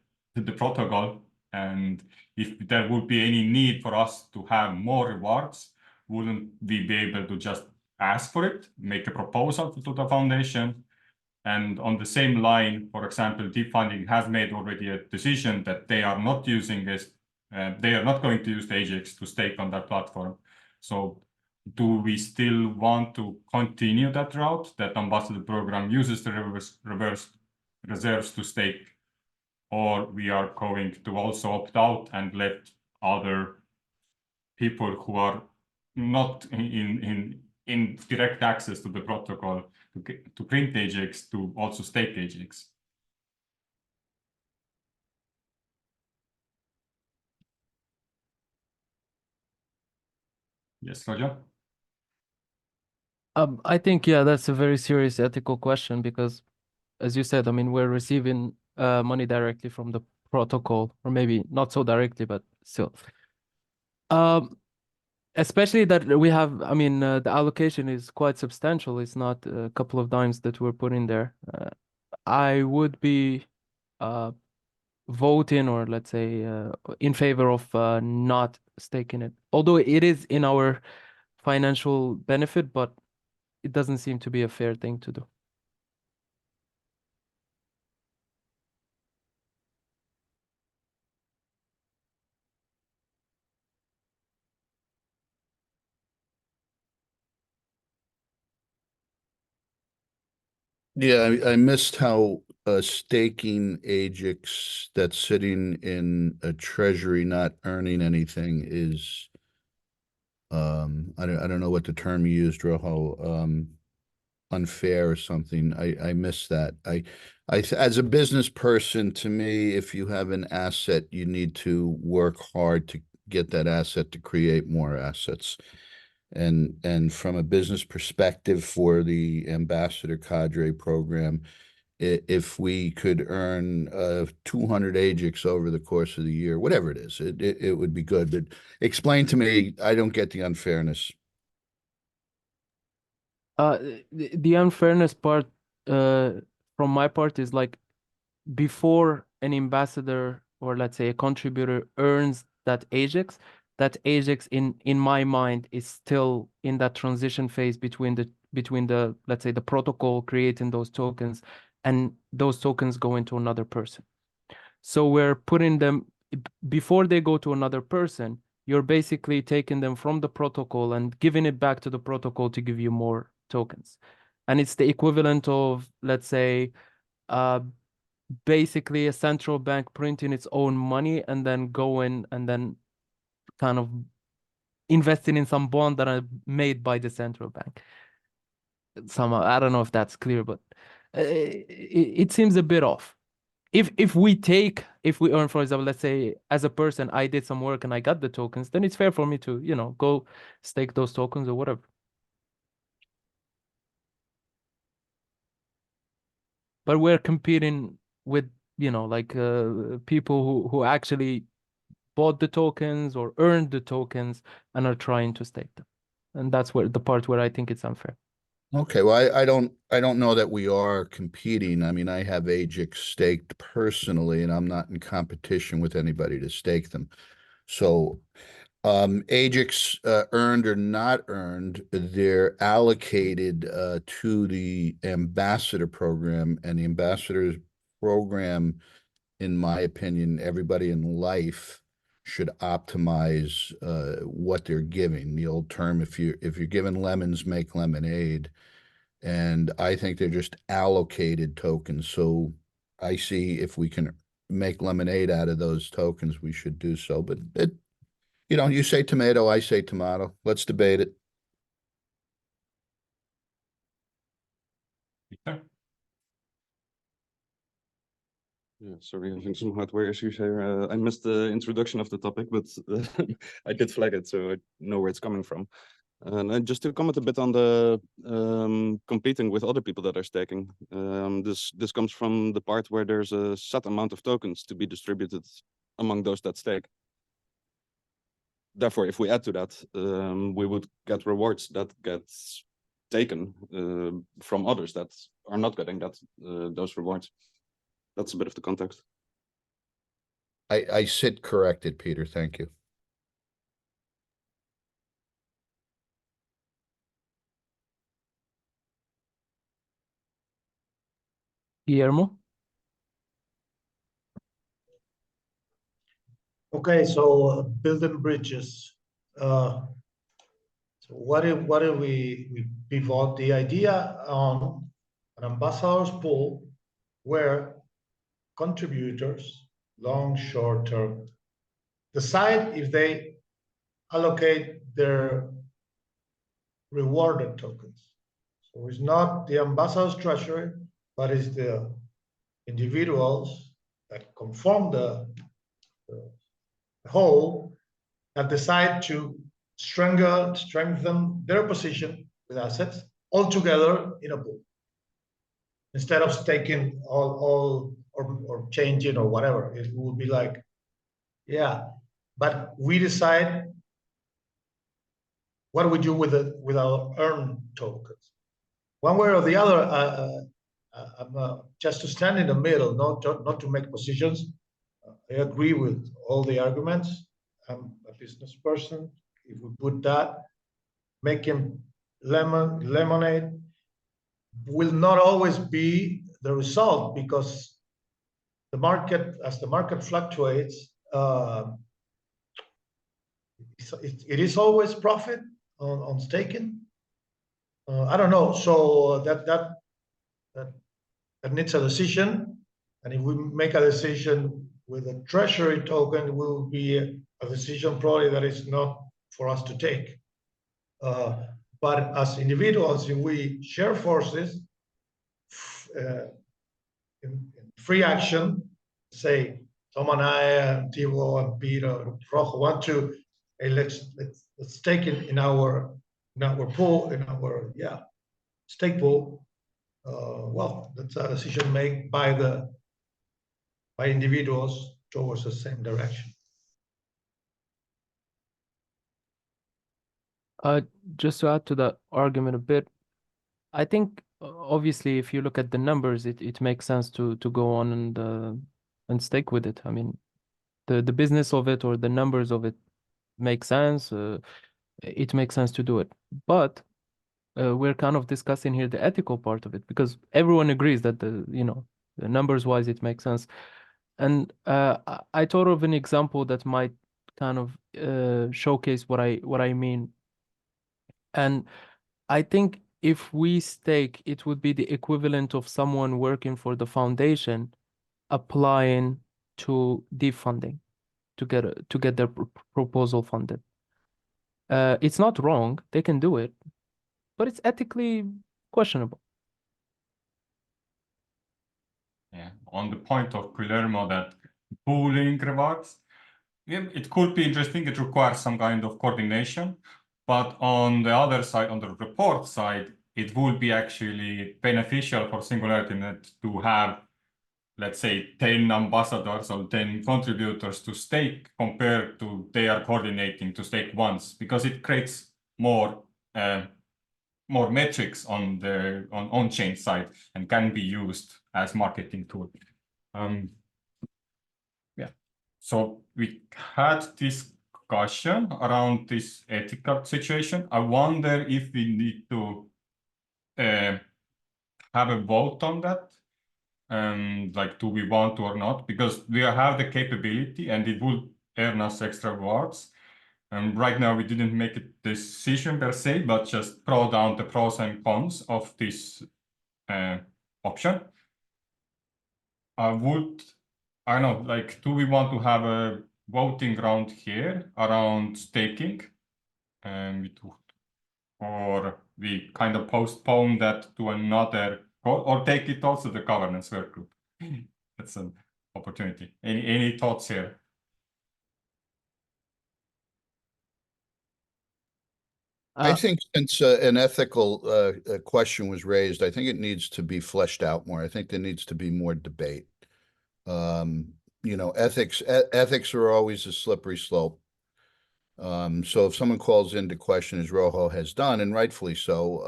protocol, and if there would be any need for us to have more rewards, wouldn't we be able to just ask for it, make a proposal to the foundation? And on the same line, for example, Deep Funding has made already a decision that they are not using this, they are not going to use the AGIX to stake on that platform. So do we still want to continue that route, that ambassador program uses the reverse reserves to stake, or we are going to also opt out and let other people who are not in direct access to the protocol to print AGIX to also stake AGIX? Yes, Rojo? I think, yeah, that's a very serious ethical question because, as you said, I mean, we're receiving money directly from the protocol, or maybe not so directly, but still. Especially that we have, I mean, the allocation is quite substantial. It's not a couple of dimes that we're putting there. I would be voting, or let's say in favor of not staking it, although it is in our financial benefit, but it doesn't seem to be a fair thing to do. Yeah, I missed how staking AGIX that's sitting in a treasury not earning anything is I don't know what the term you used, Rojo, unfair or something. I missed that. As a business person, to me, if you have an asset, you need to work hard to get that asset to create more assets. And from a business perspective for the ambassador cadre program, if we could earn 200 AGIX over the course of the year, whatever it is, it would be good. But explain to me, I don't get the unfairness. The unfairness part, from my part, is like before an ambassador or let's say a contributor earns that AGIX in my mind is still in that transition phase between the let's say the protocol creating those tokens and those tokens go into another person. So we're putting them before they go to another person, you're basically taking them from the protocol and giving it back to the protocol to give you more tokens. And it's the equivalent of, let's say, basically a central bank printing its own money and then going and then kind of investing in some bond that are made by the central bank. Somehow, I don't know if that's clear, but it seems a bit off. If we earn, for example, let's say as a person, I did some work and I got the tokens, then it's fair for me to, go stake those tokens or whatever. But we're competing with, like people who actually bought the tokens or earned the tokens and are trying to stake them. And that's where the part where I think it's unfair. Okay, well, I don't know that we are competing. I mean, I have AGIX staked personally, and I'm not in competition with anybody to stake them. So, AGIX earned or not earned, they're allocated to the ambassador program, and the ambassador program, in my opinion, everybody in life should optimize what they're giving. The old term, if you're given lemons, make lemonade. And I think they're just allocated tokens. So I see if we can make lemonade out of those tokens, we should do so. But you say tomato, I say tomato. Let's debate it. Peter? Yeah, sorry, having some hardware issues here. I missed the introduction of the topic, but I did flag it, so I know where it's coming from. And just to comment a bit on the competing with other people that are staking, this comes from the part where there's a set amount of tokens to be distributed among those that stake. Therefore, if we add to that, we would get rewards that gets taken from others that are not getting those rewards. That's a bit of the context. I sit corrected, Peter. Thank you. Guillermo? Okay, so building bridges. So what if we pivot the idea on an ambassador's pool where contributors, long, short term, decide if they allocate their rewarded tokens. So it's not the ambassador's treasury, but it's the individuals that conform the whole that decide to strengthen their position with assets all together in a pool instead of staking all or changing or whatever. It would be like, yeah, but we decide what we do with our earned tokens. One way or the other, I'm just to stand in the middle, not to make positions. I agree with all the arguments. I'm a business person. If we put that, making lemonade will not always be the result because as the market fluctuates, it is always profit on staking. I don't know. So that that needs a decision. And if we make a decision with a treasury token, it will be a decision probably that is not for us to take. But as individuals, if we share forces in free action, say Tom and I and Tevo and Peter and Rojo want to, hey, let's stake in our pool, in our stake pool. Well, that's a decision made by individuals towards the same direction. Just to add to that argument a bit, I think obviously if you look at the numbers, it makes sense to go on and stick with it. I mean, the business of it or the numbers of it make sense. It makes sense to do it, but we're kind of discussing here the ethical part of it, because everyone agrees that the numbers wise it makes sense. And I thought of an example that might kind of showcase what I mean. And I think if we stake, it would be the equivalent of someone working for the foundation applying to deep funding to get their proposal funded. It's not wrong, they can do it, but it's ethically questionable. Yeah, on the point of Guilermo that pooling rewards, it could be interesting. It requires some kind of coordination, but on the other side, on the report side, it would be actually beneficial for SingularityNet to have, let's say, 10 ambassadors or 10 contributors to stake compared to they are coordinating to stake once, because it creates more metrics on the on-chain side and can be used as marketing tool. Yeah, so we had discussion around this ethical situation. I wonder if we need to have a vote on that. Like, do we want to or not? Because we have the capability and it will earn us extra rewards. And right now we didn't make a decision per se, but just throw down the pros and cons of this option. I don't know, like, do we want to have a voting round here around staking? Or we kind of postpone that to another, or take it also the governance work group. That's an opportunity. Any thoughts here? I think since an ethical question was raised, I think it needs to be fleshed out more. I think there needs to be more debate. Ethics are always a slippery slope. So if someone calls into question, as Rojo has done, and rightfully so,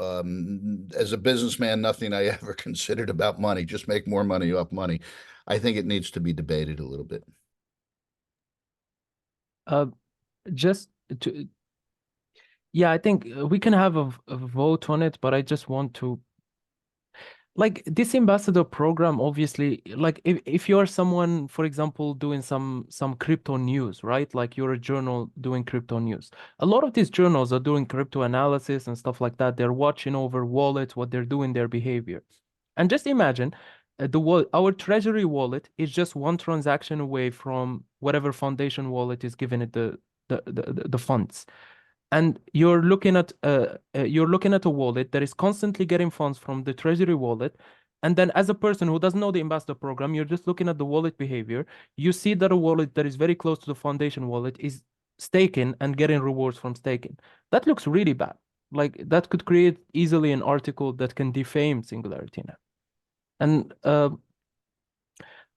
as a businessman, nothing I ever considered about money, just make more money off money. I think it needs to be debated a little bit. Yeah, I think we can have a vote on it, but I just want to, like, this ambassador program, obviously, like if you're someone, for example, doing some crypto news, right? Like you're a journal doing crypto news. A lot of these journals are doing crypto analysis and stuff like that. They're watching over wallets, what they're doing, their behavior. And just imagine our Treasury wallet is just one transaction away from whatever foundation wallet is giving it the funds. And you're looking at a wallet that is constantly getting funds from the Treasury wallet. And then as a person who doesn't know the ambassador program, you're just looking at the wallet behavior. You see that a wallet that is very close to the foundation wallet is staking and getting rewards from staking. That looks really bad. Like that could create easily an article that can defame SingularityNet. And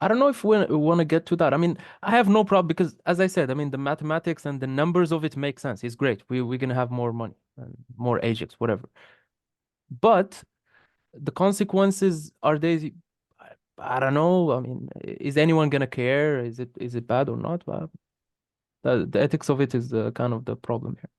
I don't know if we want to get to that. I mean, I have no problem because, as I said, I mean, the mathematics and the numbers of it make sense. It's great. We're going to have more money, and more AGIX, whatever. But the consequences, are they, I don't know. I mean, is anyone going to care? Is it bad or not? But the ethics of it is kind of the problem here.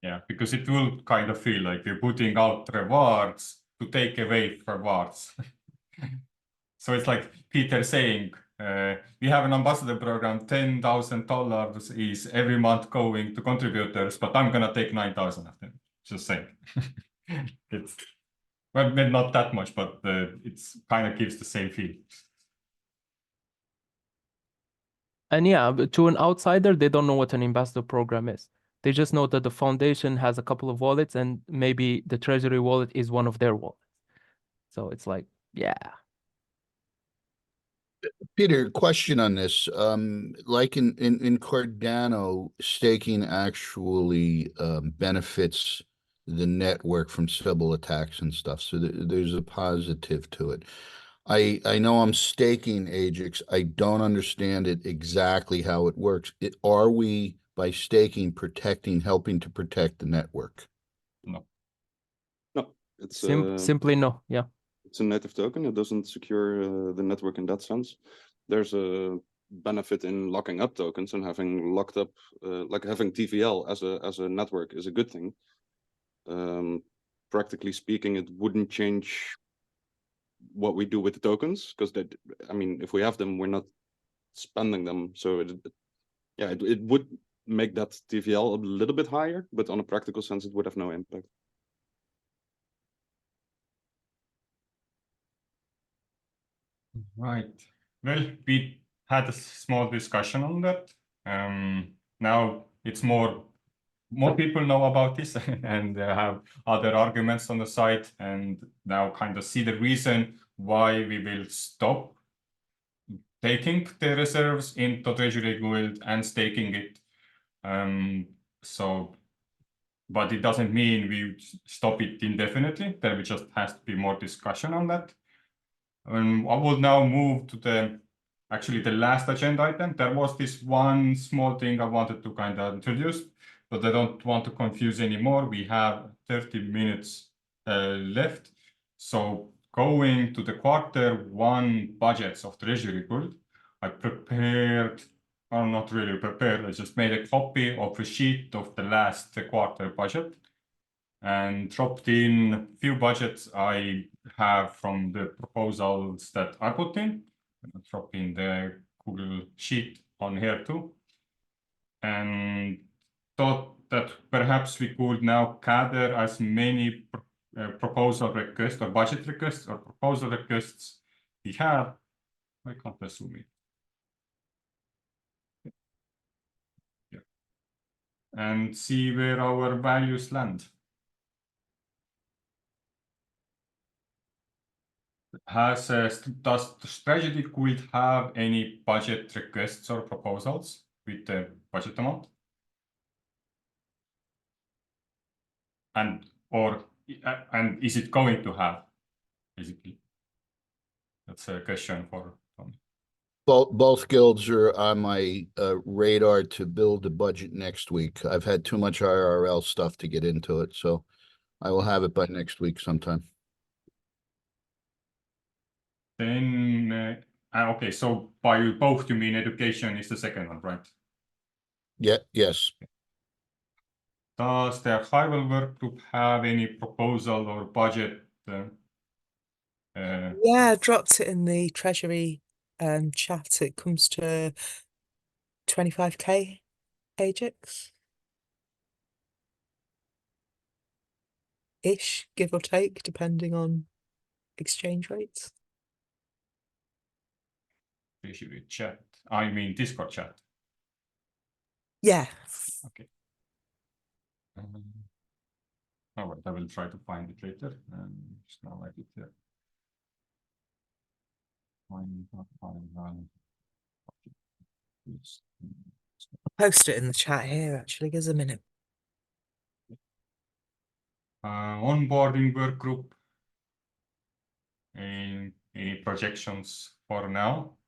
Yeah, because it will kind of feel like you're putting out rewards to take away rewards. So it's like Peter saying, we have an ambassador program, $10,000 is every month going to contributors, but I'm gonna take 9,000 of them. Just saying. It's well, not that much, but it's kind of gives the same feel. And yeah, but to an outsider, they don't know what an ambassador program is. They just know that the foundation has a couple of wallets and maybe the Treasury wallet is one of their wallets. So it's like, yeah. Peter, question on this. Like in Cardano, staking actually benefits the network from Sybil attacks and stuff. So there's a positive to it. I know I'm staking AGIX. I don't understand it exactly how it works. Are we, by staking, helping to protect the network? No. No, it's Simply no. Yeah. it's a native token. It doesn't secure the network in that sense. There's a benefit in locking up tokens, and having locked up, like having TVL as a network is a good thing. Practically speaking, it wouldn't change what we do with the tokens, because that, I mean, if we have them, we're not spending them. So it would make that TVL a little bit higher, but on a practical sense, it would have no impact. Right. Well, we had a small discussion on that. Now it's more people know about this and have other arguments on the side, and now kind of see the reason why we will stop taking the reserves into Treasury Guild and staking it. But it doesn't mean we stop it indefinitely. There just has to be more discussion on that. I will now move to the last agenda item. There was this one small thing I wanted to kind of introduce, but I don't want to confuse anymore. We have 30 minutes left. So going to the Q1 budgets of Treasury Guild, I prepared, or not really prepared, I just made a copy of a sheet of the last quarter budget and dropped in a few budgets I have from the proposals that I put in. I'll drop in the Google Sheet on here too. And thought that perhaps we could now gather as many proposal requests or budget requests or proposal requests we have. I can't assume it. Yeah. And see where our values land. Does the Treasury Guild have any budget requests or proposals with the budget amount? And is it going to have, basically? That's a question for Tom. Both guilds are on my radar to build a budget next week. I've had too much IRL stuff to get into it, so I will have it by next week sometime. Then, okay, so by both you mean education is the second one, right? Yeah, yes. Does the high-level work group have any proposal or budget? Yeah, I dropped it in the Treasury chat. It comes to 25k AGIX. Ish, give or take, depending on exchange rates. Treasury chat. I mean Discord chat. Yeah. Okay. All right, I will try to find it later. Just now write it here. I'll post it in the chat here, actually. Give us a minute. Onboarding work group. Any projections for now?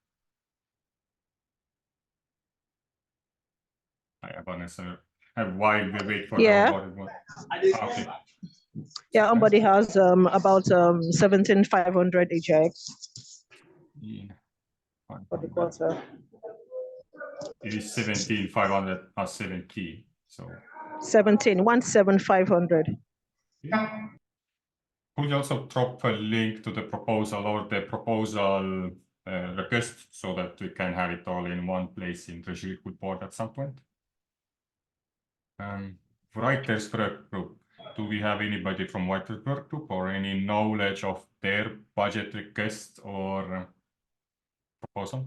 Vanessa, while we wait for the onboarding one. Okay. Yeah, somebody has about 17,500 AGIX Yeah. for the quarter. It is 17,500 plus 7 key. So 17,500. Could you also drop a link to the proposal or the proposal request so that we can have it all in one place in Treasury board at some point. Writers work group. Do we have anybody from Writers work group or any knowledge of their budget request or proposal?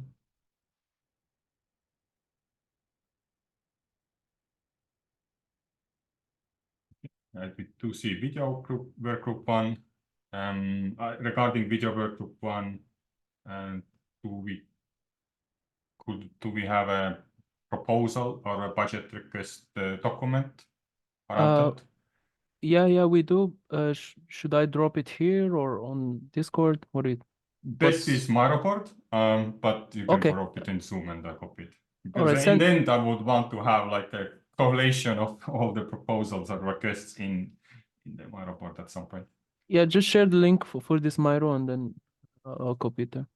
We do see video group work group 1. Regarding video work group 1, do we have a proposal or a budget request document around that? Yeah, we do. Should I drop it here or on Discord? Best is Miro board, but you can Okay. drop it in Zoom and I copy it. All Because right, in the end, I would want to have like a correlation of all the proposals or requests in the Miro board at some point. Yeah, just share the link for this Miro and then I'll copy it there.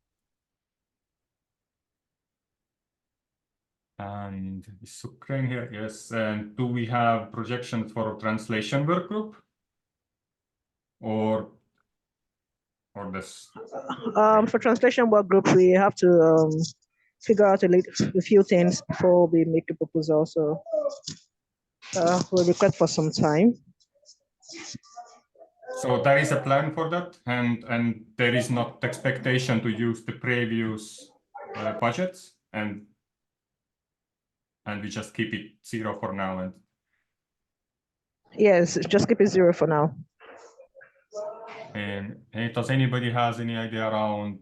And is Sucren here? Yes. And do we have projections for translation work group? Or this? For translation work group, we have to figure out a few things before we make the proposal. So we'll request for some time. So there is a plan for that, and there is not expectation to use the previous budgets, and we just keep it 0 for now. And yes, just keep it 0 for now. hey, does anybody has any idea around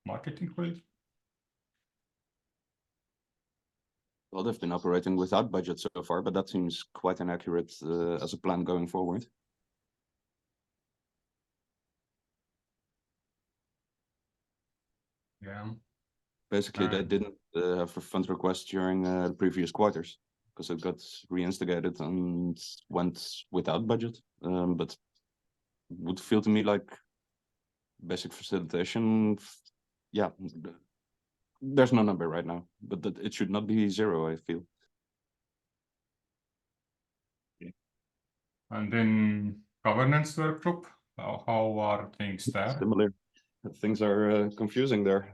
marketing field? Well, they've been operating without budget so far, but that seems quite inaccurate as a plan going forward. Yeah. Basically, they didn't have a fund request during the previous quarters because it got reinstigated and went without budget. But would feel to me like basic facilitation. Yeah, there's no number right now, but it should not be 0, I feel. And then governance work group, how are things there? Similar. Things are confusing there.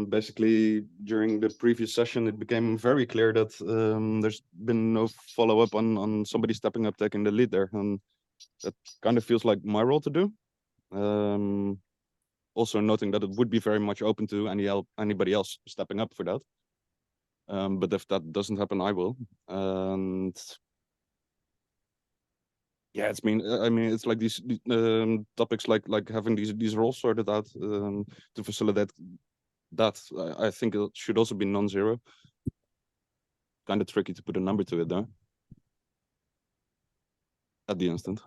Basically, during the previous session, it became very clear that there's been no follow-up on somebody stepping up, taking the lead there. And that kind of feels like my role to do. Also noting that it would be very much open to anybody else stepping up for that. But if that doesn't happen, I will. And yeah, I mean, it's like these topics like having these roles sorted out to facilitate that. I think it should also be non-zero. Kind of tricky to put a number to it though. At the instant.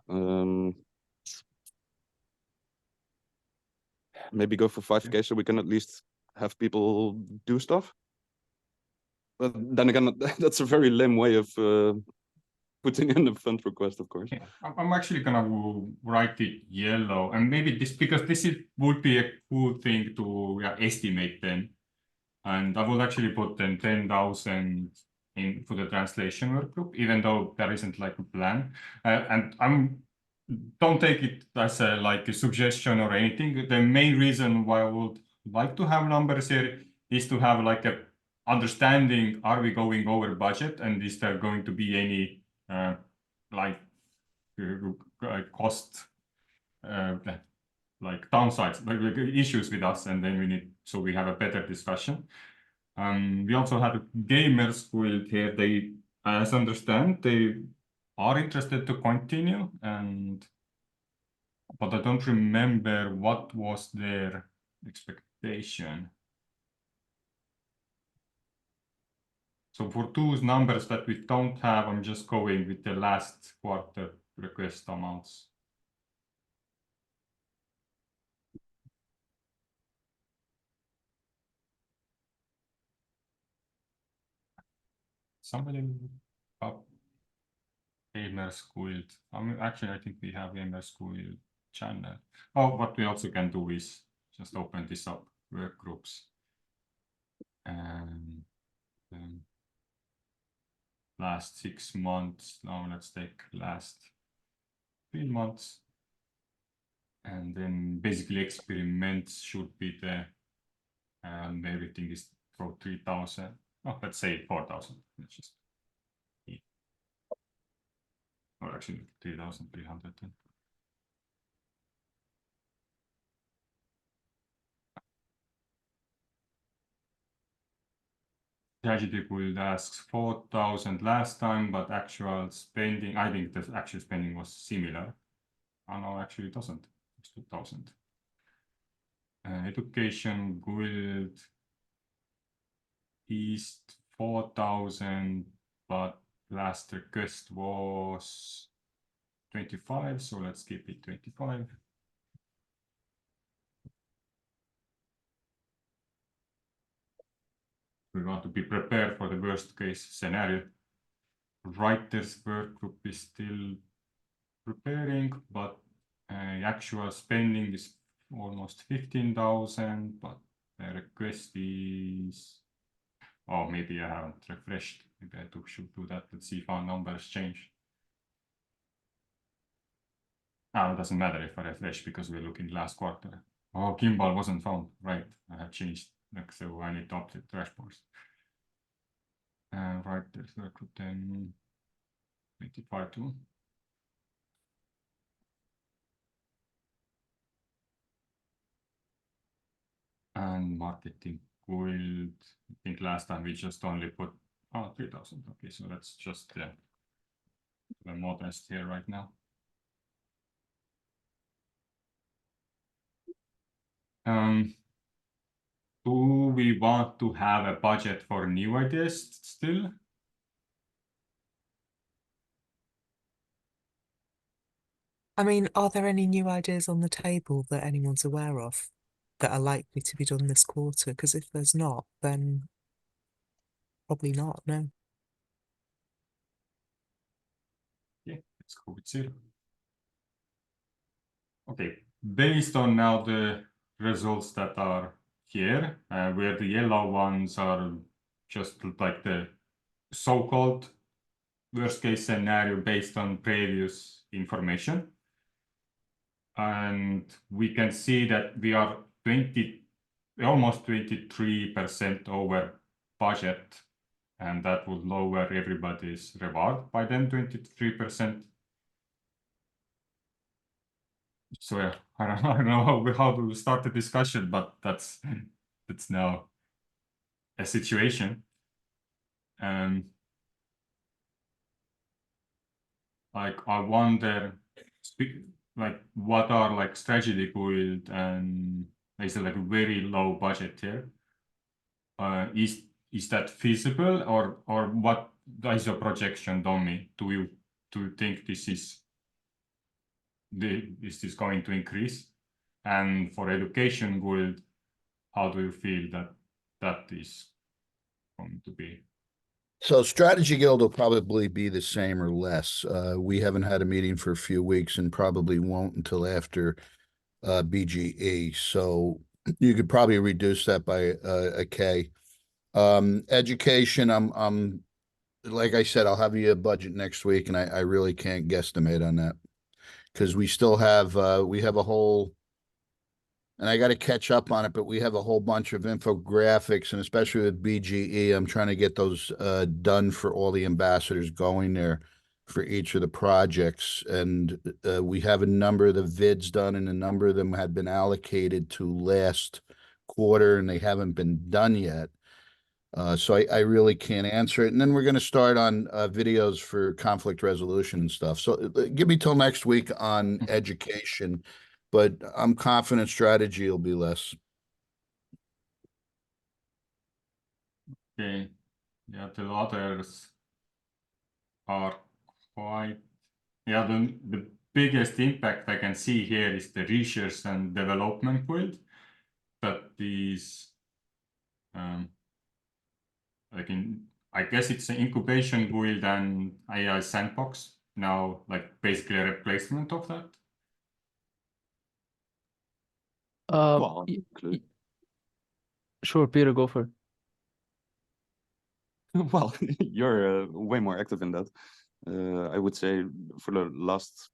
Maybe go for 5K so we can at least have people do stuff. But then again, that's a very lame way of putting in a fund request, of course. Yeah, I'm actually gonna write it yellow, and maybe this because this would be a cool thing to estimate then, and I would actually put then 10,000 in for the translation work group, even though there isn't like a plan, and don't take it as like a suggestion or anything. The main reason why I would like to have numbers here is to have like a understanding: are we going over budget, and is there going to be any like cost like downsides, like issues with us, and then we have a better discussion. We also had a gamers guild here. They, as I understand, they are interested to continue, but I don't remember what was their expectation. So for those numbers that we don't have, I'm just going with the last quarter request amounts. Somebody up Gamers Guild. Actually, I think we have Gamers Guild channel. Oh, what we also can do is just open this up, work groups. And then last 6 months. Now let's take last 3 months. And then basically experiments should be the and everything is for 3,000. Oh, let's say 4,000. Let's just, or actually 3,300. Tragedy Guild asks 4,000 last time, but actual spending, I think the actual spending was similar. Oh no, actually it doesn't. It's 2,000. Education Guild East 4,000, but last request was 25, so let's keep it 25. We want to be prepared for the worst case scenario. Writers work group is still preparing, but actual spending is almost 15,000, but the request is, oh, maybe I haven't refreshed. Maybe I should do that. Let's see if our numbers change. It doesn't matter if I refresh because we're looking last quarter. Oh, gimbal wasn't found. Right, I have changed. So I need to update dashboards. Right, there's workgroup 10, 25 too. And marketing guild. I think last time we just only put 3,000. Okay, so let's just the modest here right now. Do we want to have a budget for new ideas still? I mean, are there any new ideas on the table that anyone's aware of that are likely to be done this quarter? Because if there's not, then probably not, no. Yeah, let's go with 0. Okay, based on now the results that are here, where the yellow ones are just like the so-called worst case scenario based on previous information. And we can see that we are almost 23% over budget, and that would lower everybody's reward by then 23%. So yeah, I don't know how to start the discussion, but that's now a situation. Like I wonder, like what are like strategy guild and is it like a very low budget here? Is that feasible or what is your projection, Domi? Do you think this is this going to increase? And for education guild, how do you feel that is going to be? So Strategy Guild will probably be the same or less. We haven't had a meeting for a few weeks and probably won't until after BGE. So you could probably reduce that by a K. Education, I'm like I said, I'll have you a budget next week, and I really can't guesstimate on that because we still have we have a whole, and I got to catch up on it, but we have a whole bunch of infographics, and especially with BGE, I'm trying to get those done for all the ambassadors going there for each of the projects. And we have a number of the vids done, and a number of them had been allocated to last quarter, and they haven't been done yet. So I really can't answer it. And then we're going to start on videos for conflict resolution and stuff. So give me till next week on education, but I'm confident strategy will be less. Okay, yeah, the others are quite, yeah, the biggest impact I can see here is the research and development guild. That is like I guess it's an incubation guild and AI sandbox now, like basically a replacement of that. Well, Sure, Peter, go for it. well, you're way more active in that. I would say for the last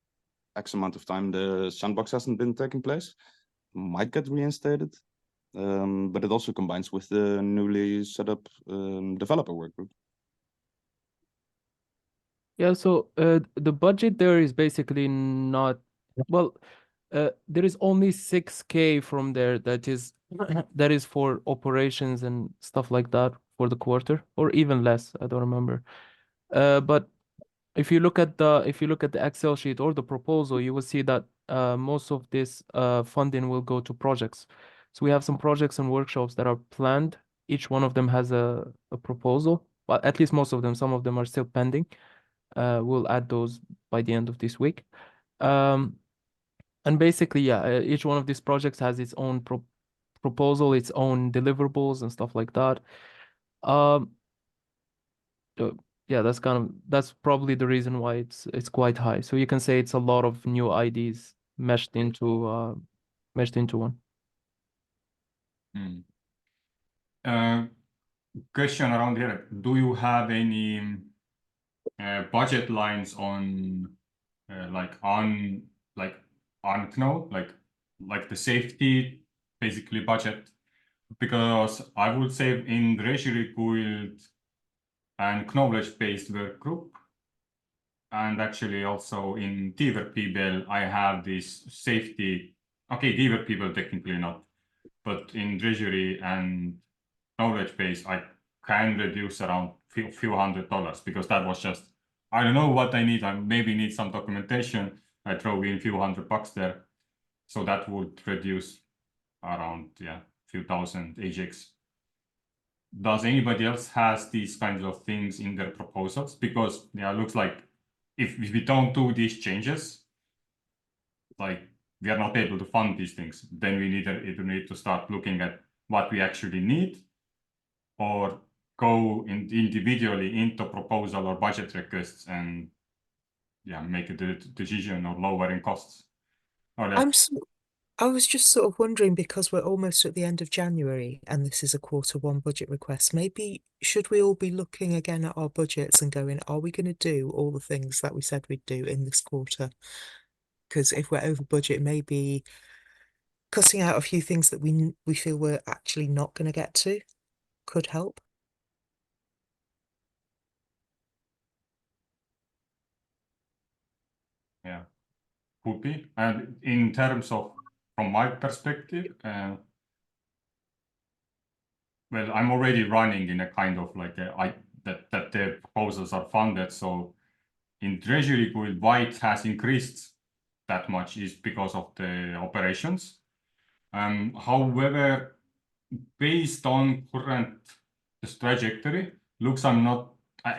X amount of time, the sandbox hasn't been taking place. Might get reinstated. but it also combines with the newly set up developer workgroup. Yeah, so the budget there is basically not, well, there is only 6K from there that is that is for operations and stuff like that for the quarter, or even less, I don't remember. But if you look at the Excel sheet or the proposal, you will see that most of this funding will go to projects. So we have some projects and workshops that are planned. Each one of them has a proposal, well, at least most of them. Some of them are still pending. We'll add those by the end of this week. And basically, yeah, each one of these projects has its own proposal, its own deliverables and stuff like that. Yeah, that's probably the reason why it's quite high. So you can say it's a lot of new IDs meshed into one. Question around here. Do you have any budget lines on unknown, like the safety basically budget? Because I would say in Treasury Guild and knowledge-based work group, and actually also in Tevo people, I have this safety. Okay, Tevo people technically not, but in Treasury and knowledge base, I can reduce around few $100 because that was just, I don't know what I need. I maybe need some documentation. I throw in few $100 there. So that would reduce around, few thousand AGIX. Does anybody else has these kinds of things in their proposals? Because it looks like if we don't do these changes, like we are not able to fund these things, then we either need to start looking at what we actually need, or go individually into proposal or budget requests and make a decision of lowering costs. I was just sort of wondering, because we're almost at the end of January and this is a Q1 budget request, maybe should we all be looking again at our budgets and going, are we going to do all the things that we said we'd do in this quarter? Because if we're over budget, maybe cutting out a few things that we feel we're actually not going to get to could help. Yeah, could be. And in terms of, from my perspective, well, I'm already running in a kind of like that the proposals are funded. So in Treasury Guild, why it has increased that much is because of the operations. However, based on current trajectory, looks I'm not,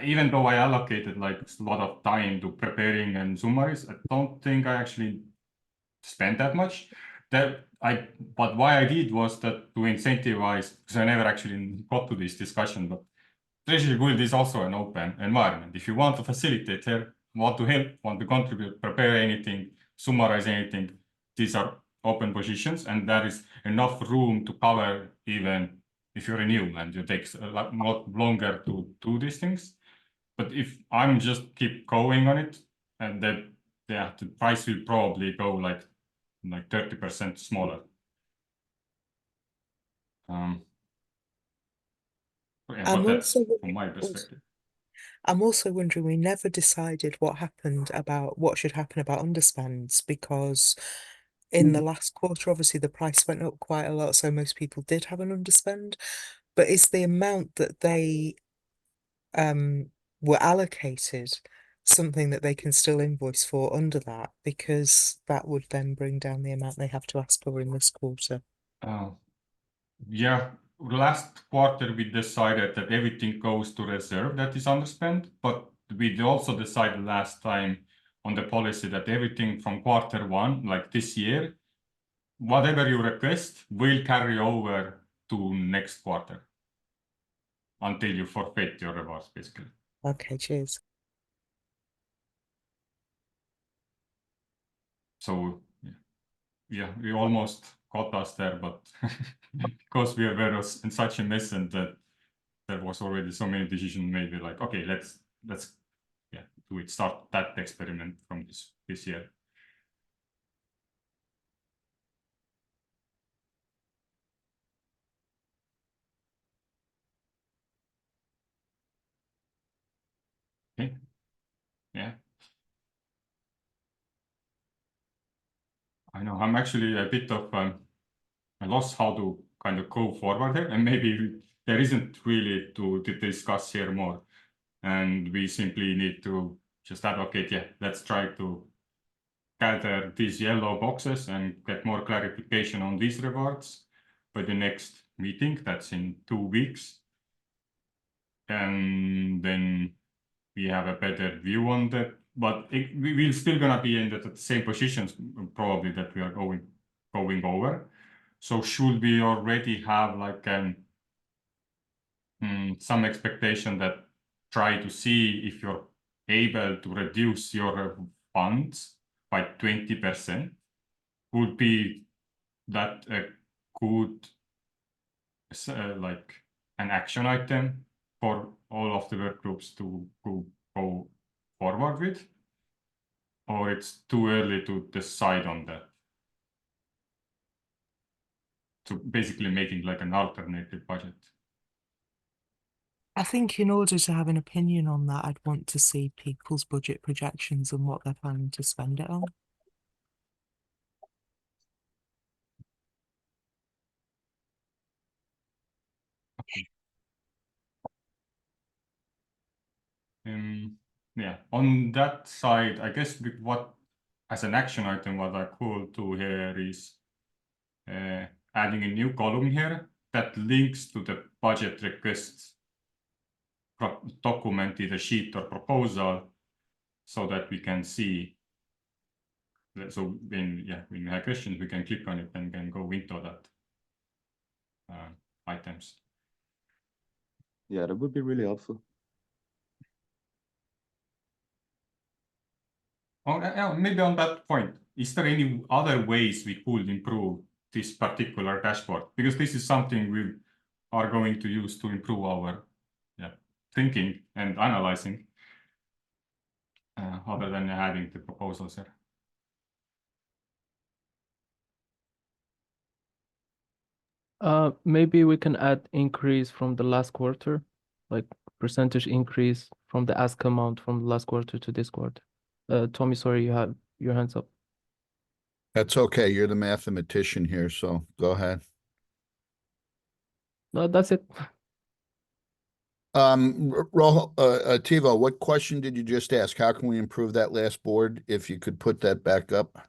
even though I allocated like a lot of time to preparing and summaries, I don't think I actually spent that much. But why I did was that to incentivize, because I never actually got to this discussion, but Treasury Guild is also an open environment. If you want to facilitate here, want to help, want to contribute, prepare anything, summarize anything, these are open positions, and there is enough room to cover even if you're new and it takes a lot longer to do these things. But if I'm just keep going on it, and that the price will probably go like 30% smaller. But that's from my perspective. I'm also wondering, we never decided what should happen about underspends, because in the last quarter, obviously the price went up quite a lot, so most people did have an underspend. But is the amount that they were allocated something that they can still invoice for under that, because that would then bring down the amount they have to ask for in this quarter? Yeah, last quarter we decided that everything goes to reserve that is underspent, but we also decided last time on the policy that everything from Q1, like this year, whatever you request will carry over to next quarter until you forfeit your rewards, basically. Okay, cheers. So yeah, we almost got us there, but because we were in such a mess and that there was already so many decisions made, we're like, okay, let's do it, start that experiment from this year. Yeah. I know I'm actually a bit of I lost how to kind of go forward here, and maybe there isn't really to discuss here more, and we simply need to just advocate. Yeah, let's try to gather these yellow boxes and get more clarification on these rewards by the next meeting. That's in 2 weeks, and then we have a better view on that. But we will still gonna be in the same positions probably that we are going over. So should we already have like some expectation that try to see if you're able to reduce your funds by 20%? Would be that a good like an action item for all of the work groups to go forward with? Or it's too early to decide on that? So basically making like an alternative budget. I think in order to have an opinion on that, I'd want to see people's budget projections and what they're planning to spend it on. Yeah, on that side, I guess what as an action item, what I could do here is adding a new column here that links to the budget requests document, either sheet or proposal, so that we can see. So when you have questions, we can click on it and can go into that items. Yeah, that would be really helpful. Oh, maybe on that point, is there any other ways we could improve this particular dashboard? Because this is something we are going to use to improve our thinking and analyzing, other than having the proposals here. Maybe we can add increase from the last quarter, like percentage increase from the ask amount from the last quarter to this quarter. Tommy, sorry, you have your hands up. That's okay. You're the mathematician here, so go ahead. No, that's it. Rojo, Tevo, what question did you just ask? How can we improve that last board? If you could put that back up.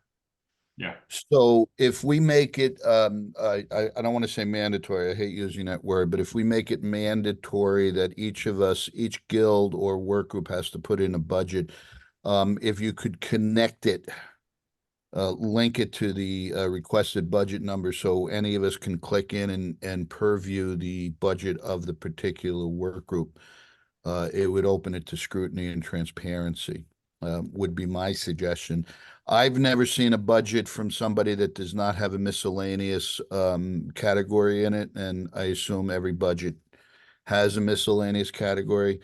Yeah. So if we make it, I don't want to say mandatory, I hate using that word, but if we make it mandatory that each of us, each guild or work group has to put in a budget, if you could connect it, link it to the requested budget number so any of us can click in and purview the budget of the particular work group, it would open it to scrutiny and transparency, would be my suggestion. I've never seen a budget from somebody that does not have a miscellaneous category in it, and I assume every budget has a miscellaneous category.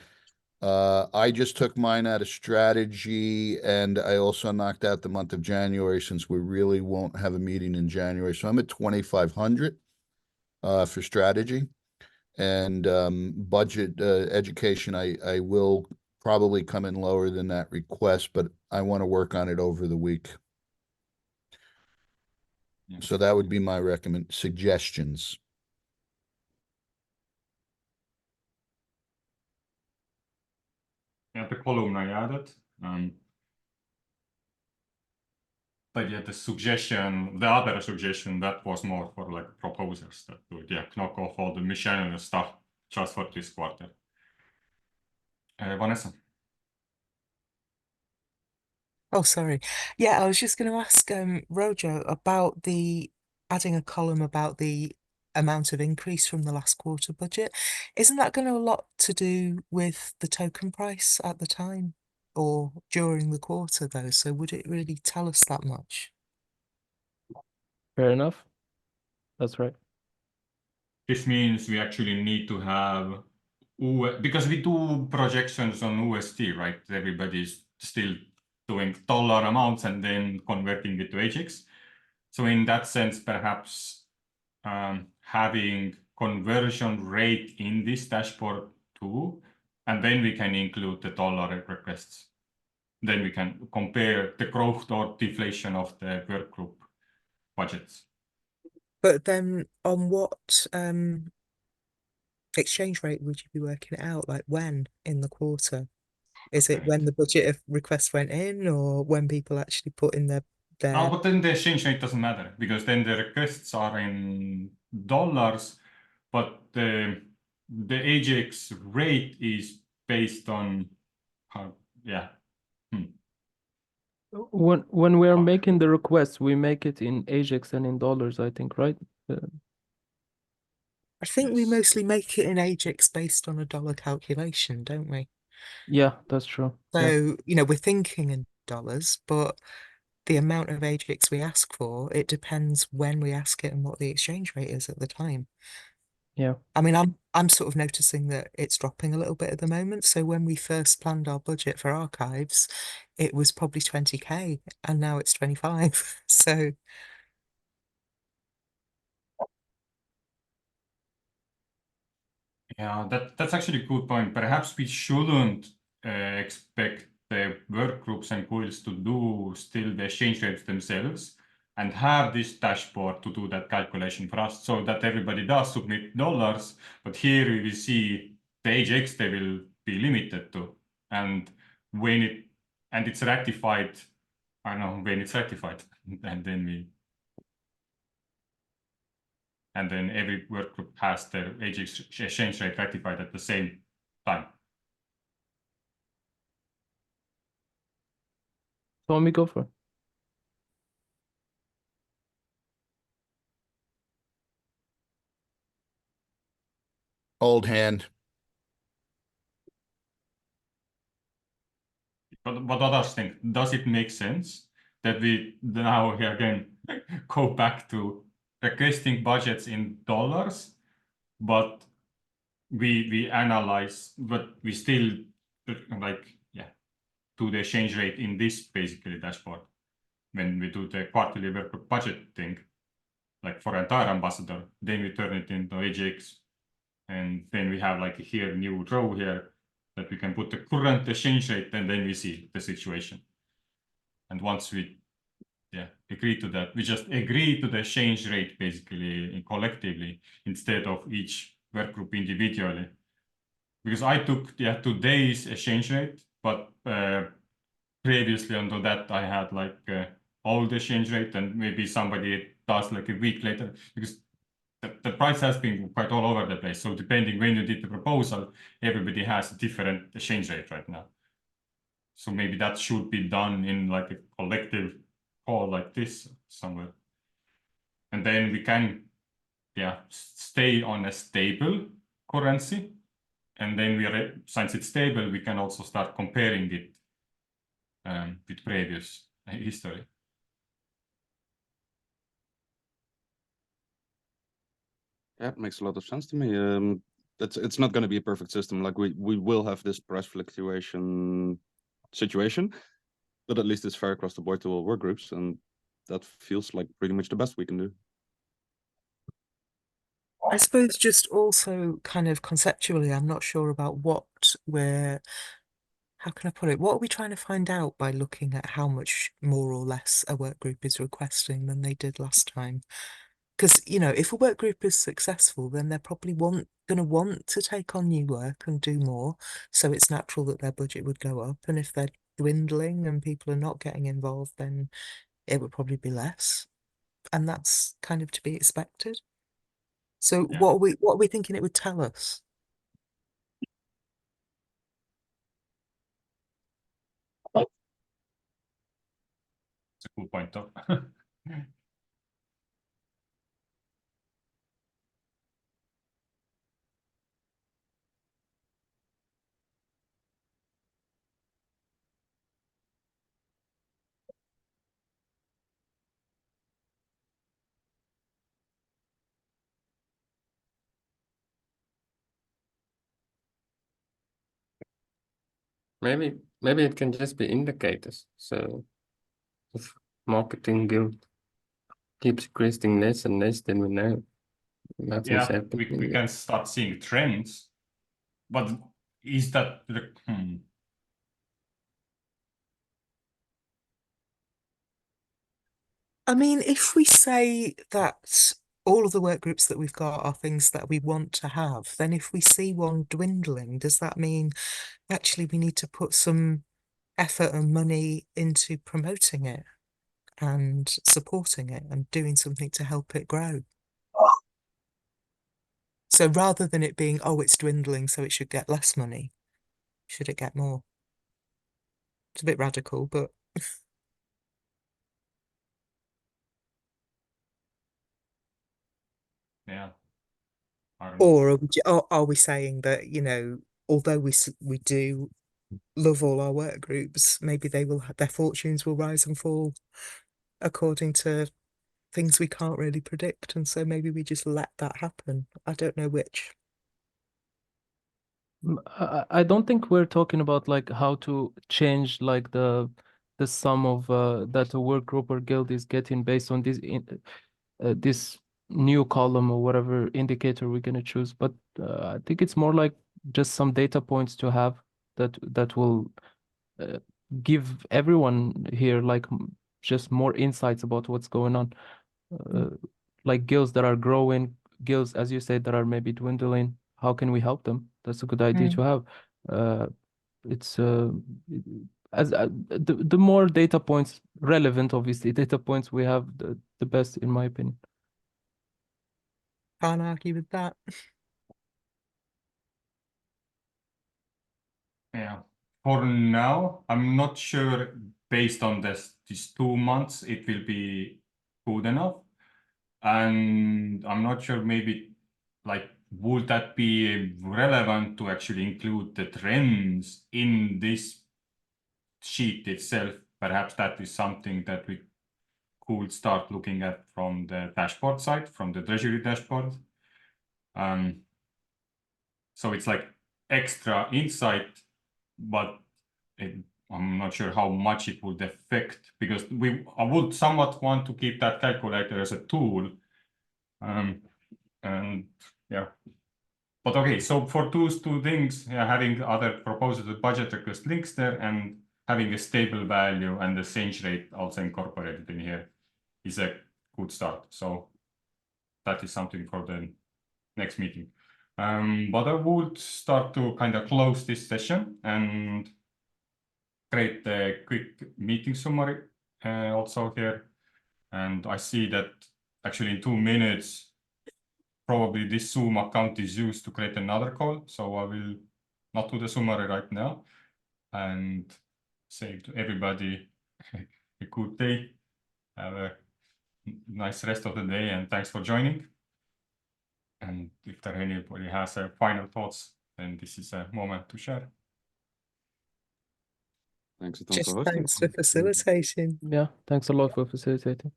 I just took mine out of strategy, and I also knocked out the month of January since we really won't have a meeting in January. So I'm at 2,500 for strategy. And budget education, I will probably come in lower than that request, but I want to work on it over the week. Yeah. So that would be my suggestions. Yeah, the column I added. But yeah, the other suggestion that was more for like proposers that would knock off all the miscellaneous stuff just for this quarter. Vanessa. Oh, sorry. Yeah, I was just going to ask Rojo about adding a column about the amount of increase from the last quarter budget. Isn't that going to a lot to do with the token price at the time or during the quarter though? So would it really tell us that much? Fair enough. That's right. This means we actually need to have because we do projections on USD, right? Everybody's still doing dollar amounts and then converting it to AGIX. So in that sense, perhaps having conversion rate in this dashboard too, and then we can include the dollar requests. then we can compare the growth or deflation of the work group budgets. But then on what exchange rate would you be working it out? Like when in the quarter? Is it when the budget of requests went in, or when people actually put in their Oh, but then the exchange rate doesn't matter, because then the requests are in dollars, but the AGIX rate is based on yeah. When we are making the request, we make it in AGIX and in dollars, I think, right? I think we Yes. mostly make it in AGIX based on a dollar calculation, don't we? Yeah, that's true. Yeah. So, we're thinking in dollars, but the amount of AGIX we ask for, it depends when we ask it and what the exchange rate is at the time. Yeah. I mean, I'm sort of noticing that it's dropping a little bit at the moment. So when we first planned our budget for archives, it was probably 20K and now it's 25. So Yeah, that's actually a good point. Perhaps we shouldn't expect the work groups and guilds to do still the exchange rates themselves and have this dashboard to do that calculation for us, so that everybody does submit dollars. But here we will see the AGX they will be limited to, and when it's ratified, I don't know when it's ratified, and then every work group has their AGX exchange rate ratified at the same time. Tommy, go for it. Old hand. But what others think? Does it make sense that we now again go back to requesting budgets in dollars, but we analyze, but we still do the exchange rate in this basically dashboard when we do the quarterly work group budget thing, like for entire ambassador, then we turn it into AGX, and then we have like here new row here that we can put the current exchange rate, and then we see the situation. And once we agree to that, we just agree to the exchange rate basically collectively instead of each work group individually. Because I took today's exchange rate, but previously under that I had like old exchange rate, and maybe somebody does like a week later, because the price has been quite all over the place. So depending when you did the proposal, everybody has a different exchange rate right now. So maybe that should be done in like a collective call like this somewhere. And then we can stay on a stable currency. And then since it's stable, we can also start comparing it with previous history. Yeah, it makes a lot of sense to me. It's not going to be a perfect system. Like we will have this price fluctuation situation, but at least it's fair across the board to all work groups, and that feels like pretty much the best we can do. I suppose just also kind of conceptually, I'm not sure about how can I put it? What are we trying to find out by looking at how much more or less a work group is requesting than they did last time? Because, if a work group is successful, then they're probably going to want to take on new work and do more. So it's natural that their budget would go up. And if they're dwindling and people are not getting involved, then it would probably be less. And that's kind of to be expected. So what are we thinking it would tell us? It's a cool point though. Maybe it can just be indicators. So if marketing guild keeps requesting less and less, then we know that's what's happening. We can start seeing trends, but is that I mean, if we say that all of the work groups that we've got are things that we want to have, then if we see one dwindling, does that mean actually we need to put some effort and money into promoting it and supporting it and doing something to help it grow? So rather than it being, oh, it's dwindling, so it should get less money, should it get more? It's a bit radical, but Yeah. or are we saying that, you know, although we do love all our work groups, maybe their fortunes will rise and fall according to things we can't really predict, and so maybe we just let that happen. I don't know which. I don't think we're talking about like how to change like the sum of that a work group or guild is getting based on this new column or whatever indicator we're going to choose, but I think it's more like just some data points to have that will give everyone here like just more insights about what's going on, like guilds that are growing, guilds, as you said, that are maybe dwindling. How can we help them? That's a good idea to have. It's as the more data points, relevant obviously data points we have, the best, in my opinion. Can't argue with that. Yeah. For now, I'm not sure based on these 2 months it will be good enough. And I'm not sure maybe like would that be relevant to actually include the trends in this sheet itself? Perhaps that is something that we could start looking at from the dashboard side, from the Treasury dashboard. So it's like extra insight, but I'm not sure how much it would affect, because I would somewhat want to keep that calculator as a tool. And yeah. But okay, so for those two things, yeah, having other proposals with budget request links there and having a stable value and the change rate also incorporated in here is a good start. So that is something for the next meeting. But I would start to kind of close this session and create a quick meeting summary also here. And I see that actually in 2 minutes, probably this Zoom account is used to create another call. So I will not do the summary right now and say to everybody a good day. Have a nice rest of the day and thanks for joining. And if there anybody has final thoughts, then this is a moment to share. Thanks a ton Just for hosting. thanks for facilitating. Yeah, thanks a lot for facilitating.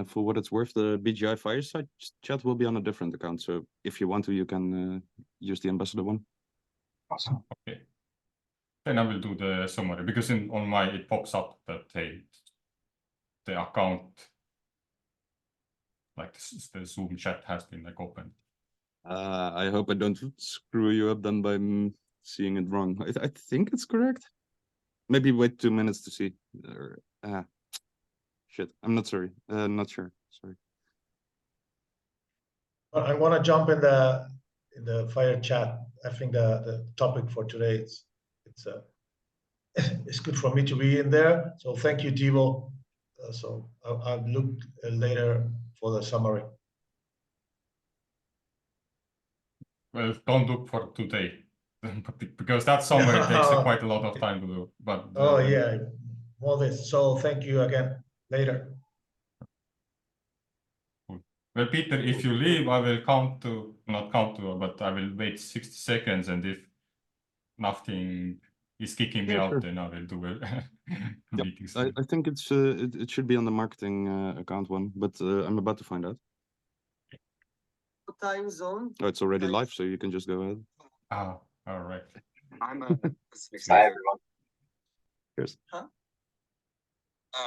For what it's worth, the BGI Fireside chat will be on a different account. So if you want to, you can use the ambassador one. Awesome. Okay. Then I will do the summary because on my it pops up that hey, the account, like the Zoom chat has been like opened. I hope I don't screw you up then by seeing it wrong. I think it's correct. Maybe wait 2 minutes to see. Shit, I'm not sorry. Not sure. Sorry. I want to jump in the fire chat. I think the topic for today it's good for me to be in there. So thank you, Tevo. So I'll look later for the summary. Well, don't look for today because that summary takes quite a lot of time to do. But yeah, all this. So thank you again. Later. Well, Peter, if you leave, I will not count to, but I will wait 60 seconds, and if nothing is kicking me out, then I will do a meeting. I think it should be on the marketing account one, but I'm about to find out. What time zone? Oh, it's already live, so you can just go ahead. Oh, all right. I'm a Bye, everyone. Cheers. Huh?